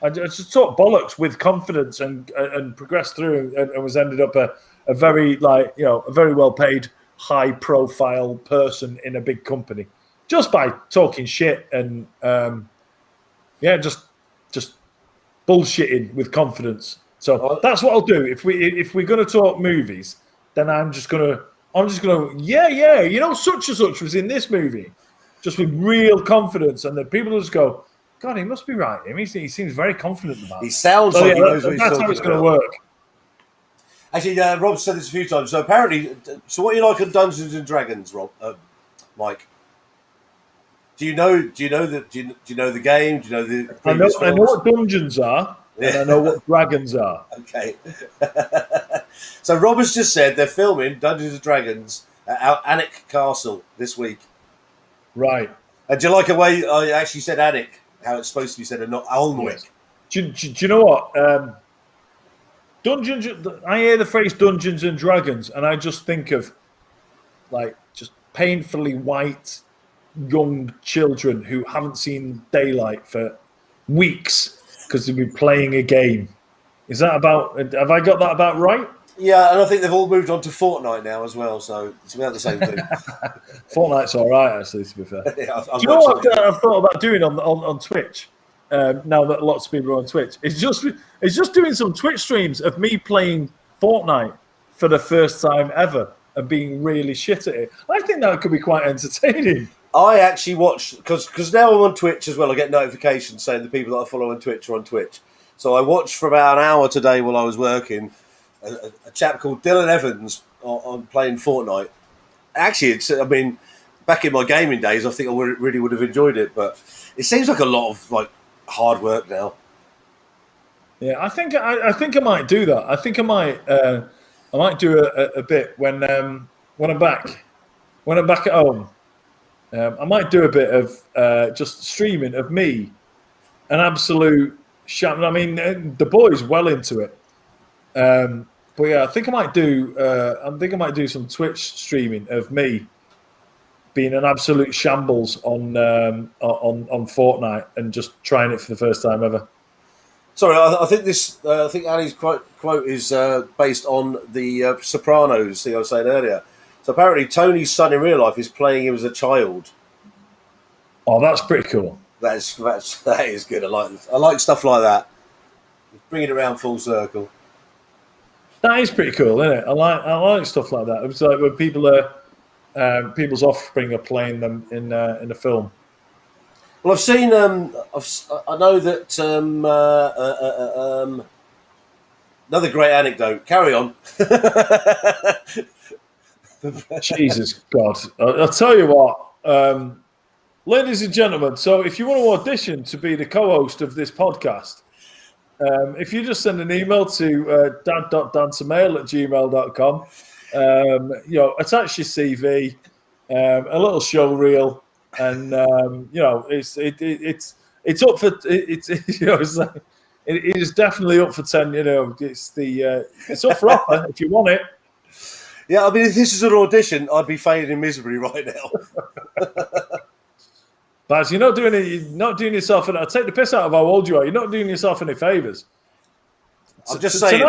I just talked bollocks with confidence and progressed through and was ended up a very a very well paid, high profile person in a big company just by talking shit and just bullshitting with confidence. So that's what I'll do if we're gonna talk movies. Then I'm just gonna such and such was in this movie. Just with real confidence, and then people just go, God, he must be right. He seems very confident about it. He sounds like he knows what he's talking about. That's how it's going to work. Actually, Rob said this a few times. So apparently, what do you like on Dungeons and Dragons, Rob? Mike? Do you know the game? Do you know the? I know what dungeons are, and I know what dragons are. Okay. So Rob has just said they're filming Dungeons and Dragons at Alnwick Castle this week. Right. And do you like the way I actually said Alnwick, how it's supposed to be said, and not Alnwick? Do you know what? Dungeons. I hear the phrase Dungeons and Dragons, and I just think of just painfully white young children who haven't seen daylight for weeks because they've been playing a game. Is that about? Have I got that about right? Yeah, and I think they've all moved on to Fortnite now as well, so it's about the same thing. Fortnite's all right, actually, to be fair. Yeah, do you know what I've thought about doing on Twitch? Now that lots of people are on Twitch, it's just doing some Twitch streams of me playing Fortnite for the first time ever and being really shit at it. I think that could be quite entertaining. I actually watch because now I'm on Twitch as well. I get notifications saying the people that I follow on Twitch are on Twitch. So I watched for about an hour today while I was working. A chap called Dylan Evans on playing Fortnite. Actually, back in my gaming days, I think I really would have enjoyed it, but it seems like a lot of hard work now. Yeah, I think I might do that. I think I might do a bit when I'm back at home. I might do a bit of just streaming of me, an absolute sham. I mean, the boy's well into it. But yeah, I think I might do some Twitch streaming of me being an absolute shambles on Fortnite and just trying it for the first time ever. Sorry, I think Ali's quote is based on the Sopranos thing I was saying earlier. So apparently, Tony's son in real life is playing him as a child. Oh, that's pretty cool. That is good. I like stuff like that. Bring it around full circle. That is pretty cool, isn't it? I like stuff like that. It's like when people's offspring are playing them in a film. Well, I've seen. I know that another great anecdote. Carry on. Jesus God! I'll tell you what, ladies and gentlemen. So, if you want to audition to be the co-host of this podcast. If you just send an email to dad.dancermail@gmail.com, attach your CV, a little show reel, and it's up for it is definitely up for 10. It's up for offer if you want it. Yeah, I mean, if this is an audition, I'd be failing in misery right now. Baz, you're not doing yourself. I'll take the piss out of how old you are. You're not doing yourself any favors. I'm just saying.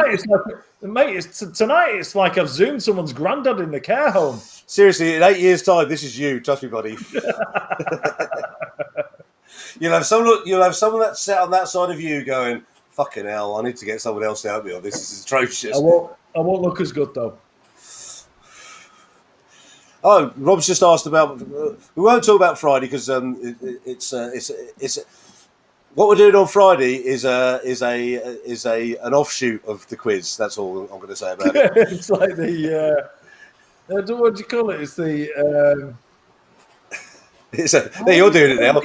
Tonight it's like I've zoomed someone's granddad in the care home. Seriously, in 8 years' time, this is you. Trust me, buddy. You'll have someone that's sat on that side of you going, "Fucking hell, I need to get someone else to help me on this. This is atrocious." I won't look as good though. Oh, Rob's just asked about. We won't talk about Friday because it's what we're doing on Friday is an offshoot of the quiz. That's all I'm going to say about it. It's like the what do you call it? It's the You're doing it now.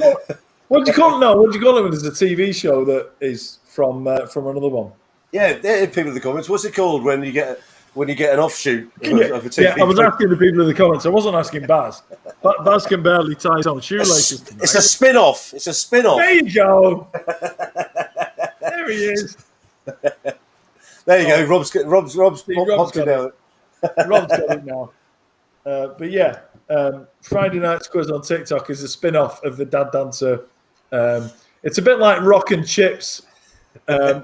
What do you call it? No, what do you call it when there's a TV show that is from another one? Yeah, people in the comments. What's it called when you get an offshoot of a TV? Yeah, I was asking the people in the comments. I wasn't asking Baz. Baz can barely tie his own shoelaces. It's a spin-off. It's a spin-off. There you go. There he is. There you go. Rob's popped it out. Rob's got it now. But yeah, Friday night's quiz on TikTok is a spin-off of the Dad Dancer. It's a bit like Rock and Chips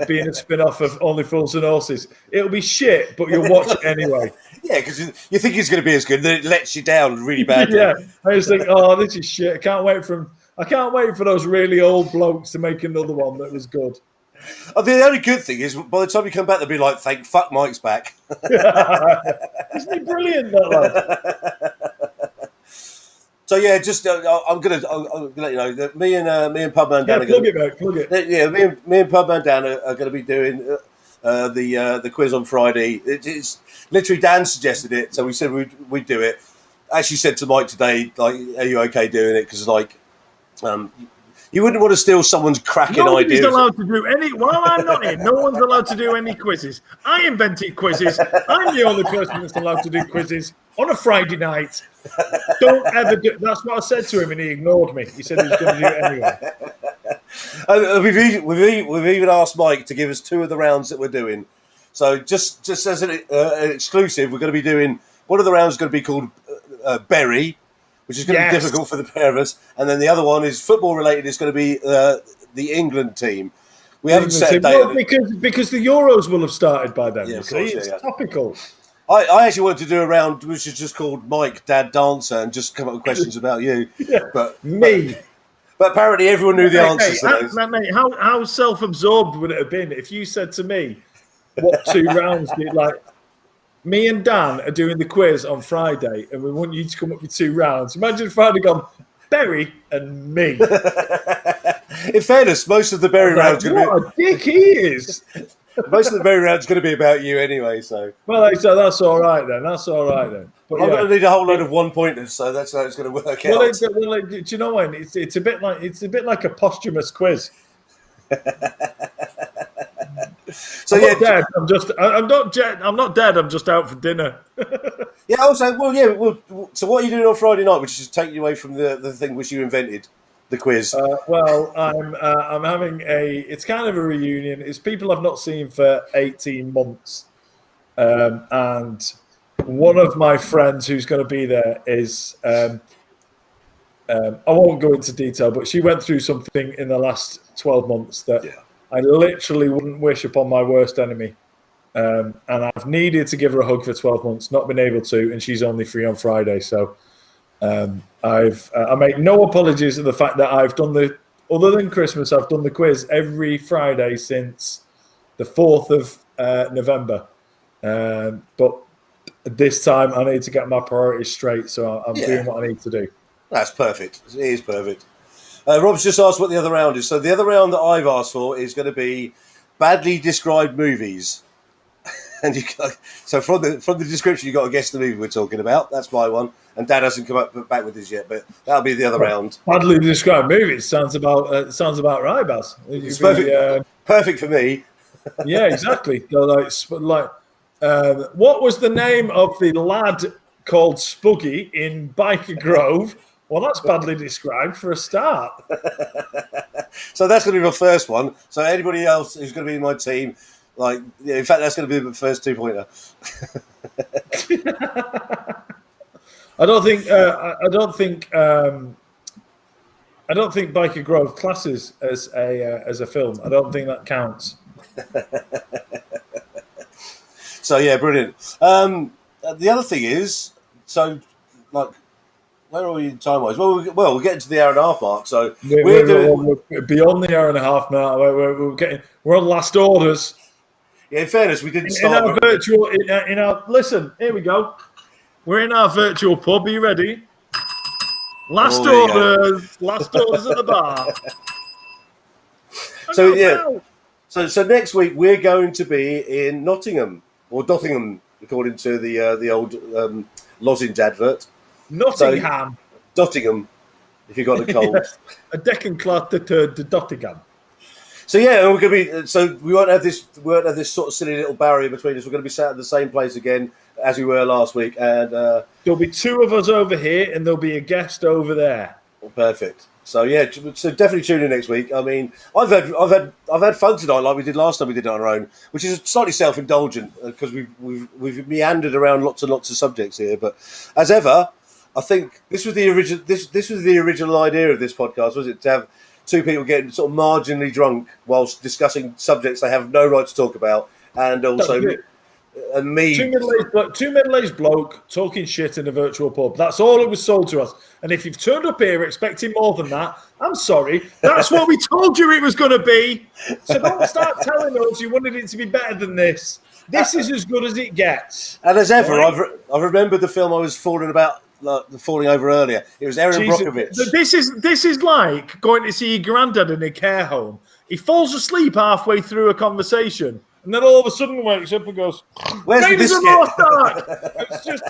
being a spin-off of Only Fools and Horses. It'll be shit, but you'll watch it anyway. Yeah, because you think it's going to be as good, then it lets you down really badly. Yeah, I just think, oh, this is shit. I can't wait for those really old blokes to make another one that was good. Oh, the only good thing is, by the time you come back, they'll be like, "Thank fuck, Mike's back." Isn't he brilliant, that lad? So yeah, just I'm gonna let you know that me and Pubman Dan plug it. Yeah, me and Pubman Dan are going to be doing the quiz on Friday. It's literally Dan suggested it, so we said we'd do it. Actually said to Mike today, like, "Are you okay doing it?" Because like, you wouldn't want to steal someone's cracking ideas. Nobody's allowed to do any. While I'm not in, no one's allowed to do any quizzes. I invented quizzes. I'm the only person that's allowed to do quizzes on a Friday night. Don't ever do. That's what I said to him, and he ignored me. He said he was going to do it anyway. We've even asked Mike to give us 2 of the rounds that we're doing. So just as an exclusive, we're going to be doing one of the rounds is going to be called Berry, which is going to be difficult for the pair of us, and then the other one is football related. It's going to be the England team. We haven't set a date because the Euros will have started by then. Yeah, it's topical. I actually wanted to do a round which is just called Mike Dad Dancer and just come up with questions about you. Yeah. But apparently everyone knew the answers to those. Mate, how self-absorbed would it have been if you said to me, "What 2 rounds do you like?" Me and Dan are doing the quiz on Friday, and we want you to come up with 2 rounds. Imagine if I'd have gone Berry and me. In fairness, most of the Berry rounds are going to be. What a dick he is. Most of the Berry rounds going to be about you anyway. So so that's all right then. But I'm going to need a whole load of 1-pointers, so that's how it's going to work out. Do you know when it's a bit like a posthumous quiz. So I'm not dead. I'm not dead. I'm just out for dinner. Yeah. Also, so what are you doing on Friday night, which is taking you away from the thing which you invented, the quiz? I'm having it's kind of a reunion. It's people I've not seen for 18 months, and one of my friends who's going to be there is. I won't go into detail, but she went through something in the last 12 months that. Yeah. I literally wouldn't wish upon my worst enemy. And I've needed to give her a hug for 12 months, not been able to, and she's only free on Friday. So I make no apologies for the fact that other than Christmas, I've done the quiz every Friday since the 4th of November. But this time I need to get my priorities straight, so I'm doing what I need to do. That's perfect. It is perfect. Rob's just asked what the other round is. So the other round that I've asked for is going to be badly described movies. And so from the description, you've got to guess the movie we're talking about. That's my one. And Dad hasn't come back with us yet, but that'll be the other round. Badly described movies sounds about right, Baz. It's perfect for me. Yeah, exactly. What was the name of the lad called Spuggy in Biker Grove? Well, that's badly described for a start. So that's going to be my first one. So anybody else who's going to be in my team, in fact, that's going to be the first 2-pointer. I don't think Biker Grove classes as a film. I don't think that counts. So yeah, brilliant. The other thing is, where are we time wise? Well, we're getting to the hour and a half mark, so we're beyond the hour and a half now. We're on last orders. Yeah, in fairness, we didn't In start. our virtual, in our listen. Here we go. We're in our virtual pub. Are you ready? Last orders. Last orders at the bar. So yeah. So next week we're going to be in Nottingham or Dottingham, according to the old lozenge advert. Nottingham. So, Dottingham, if you got a cold. Yes, a decking cloth to Dottingham. So yeah, we're going to be. So we won't have this sort of silly little barrier between us. We're going to be sat at the same place again as we were last week, and there'll be two of us over here, and there'll be a guest over there. Perfect. So yeah, so definitely tune in next week. I mean, I've had fun tonight, like we did last time we did it on our own, which is slightly self-indulgent because we've meandered around lots and lots of subjects here. But as ever, I think this was the original idea of this podcast, was it, to have two people getting sort of marginally drunk whilst discussing subjects they have no right to talk about, and also me. Two middle-aged bloke talking shit in a virtual pub. That's all it was sold to us. And if you've turned up here expecting more than that, I'm sorry. That's what we told you it was going to be. So don't start telling us you wanted it to be better than this. This is as good as it gets. And as ever, right? I've remembered the film I was falling over earlier. It was Erin Brockovich. This is like going to see your granddad in a care home. He falls asleep halfway through a conversation. And then all of a sudden wakes up and goes, "Where's the biscuit?" It's just,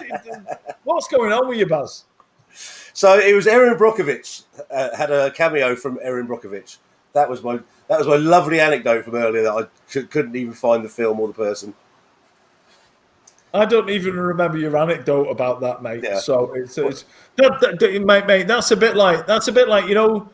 what's going on with you, Baz? So it was Erin Brockovich had a cameo from Erin Brockovich. That was my lovely anecdote from earlier that I couldn't even find the film or the person. I don't even remember your anecdote about that, mate. Yeah. So mate. That's a bit like you know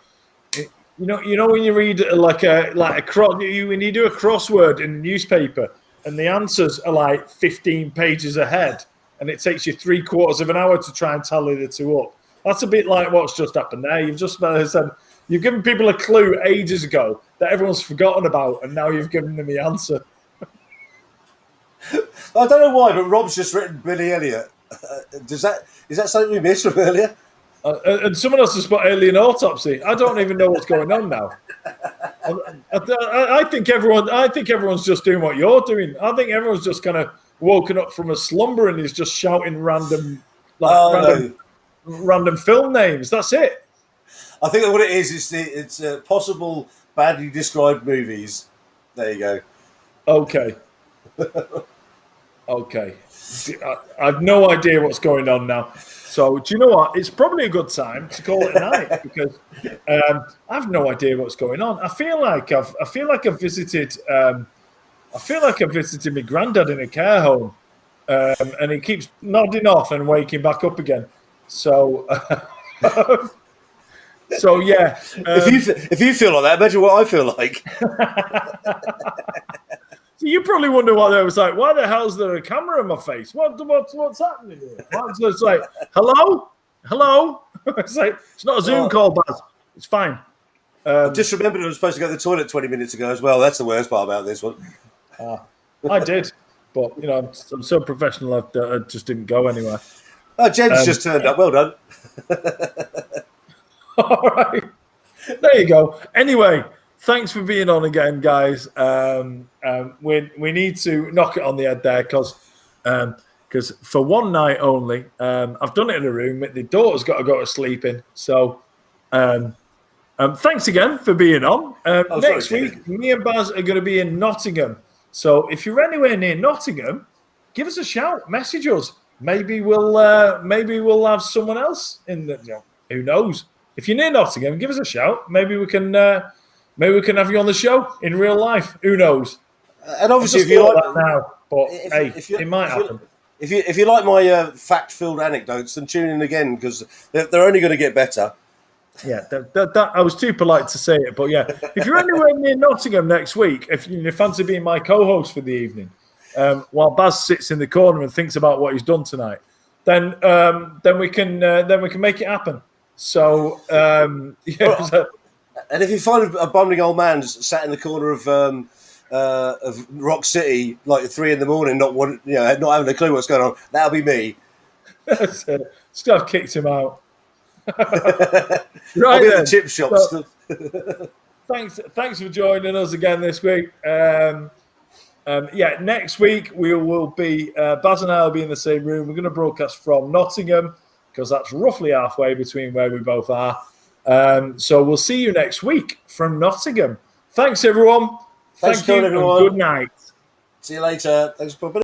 when you read when you do a crossword in a newspaper and the answers are like 15 pages ahead and it takes you 3/4 of an hour to try and tally the two up. That's a bit like what's just happened there. You've just said you've given people a clue ages ago that everyone's forgotten about, and now you've given them the answer. I don't know why, but Rob's just written Billy Elliot. Is that something we missed from earlier? And someone else has put alien autopsy. I don't even know what's going on now. I think everyone's just doing what you're doing. I think everyone's just kind of woken up from a slumber and is just shouting random film names. That's it. I think what it is it's possible badly described movies. There you go. Okay. Okay. I've no idea what's going on now. So do you know what? It's probably a good time to call it a night because I've no idea what's going on. I feel like I've visited my granddad in a care home, and he keeps nodding off and waking back up again. So, so yeah. If you feel like that, imagine what I feel like. So you probably wonder what it was like. Why the hell is there a camera in my face? What's happening here? It's like, hello. It's like it's not a Zoom call, Baz. It's fine. I just remembered I was supposed to go to the toilet 20 minutes ago as well. That's the worst part about this one. I did, but I'm so professional I just didn't go anywhere. Oh, Jen's just turned up. Well done. All right, there you go. Anyway, thanks for being on again, guys. We need to knock it on the head there because for one night only, I've done it in a room. The daughter's got to go to sleep in. So thanks again for being on. Next week, me and Baz are going to be in Nottingham. So if you're anywhere near Nottingham, give us a shout. Message us. Maybe we'll have someone else in the. Who knows? If you're near Nottingham, give us a shout. Maybe we can have you on the show in real life. Who knows? And obviously, if you like that now, but it might happen. If you like my fact-filled anecdotes, then tune in again because they're only going to get better. Yeah, that I was too polite to say it, but yeah, if you're anywhere near Nottingham next week, if you fancy being my co-host for the evening, while Baz sits in the corner and thinks about what he's done tonight, then we can make it happen. So and if you find a bumbling old man sat in the corner of Rock City like 3 a.m, not having a clue what's going on, that'll be me. Just have kicked him out. I'll be at the chip shop. So, thanks for joining us again this week. Next week we will be Baz and I will be in the same room. We're going to broadcast from Nottingham because that's roughly halfway between where we both are. So we'll see you next week from Nottingham. Thanks, everyone. Thanks Thank you, everyone. and good night. See you later. Thanks for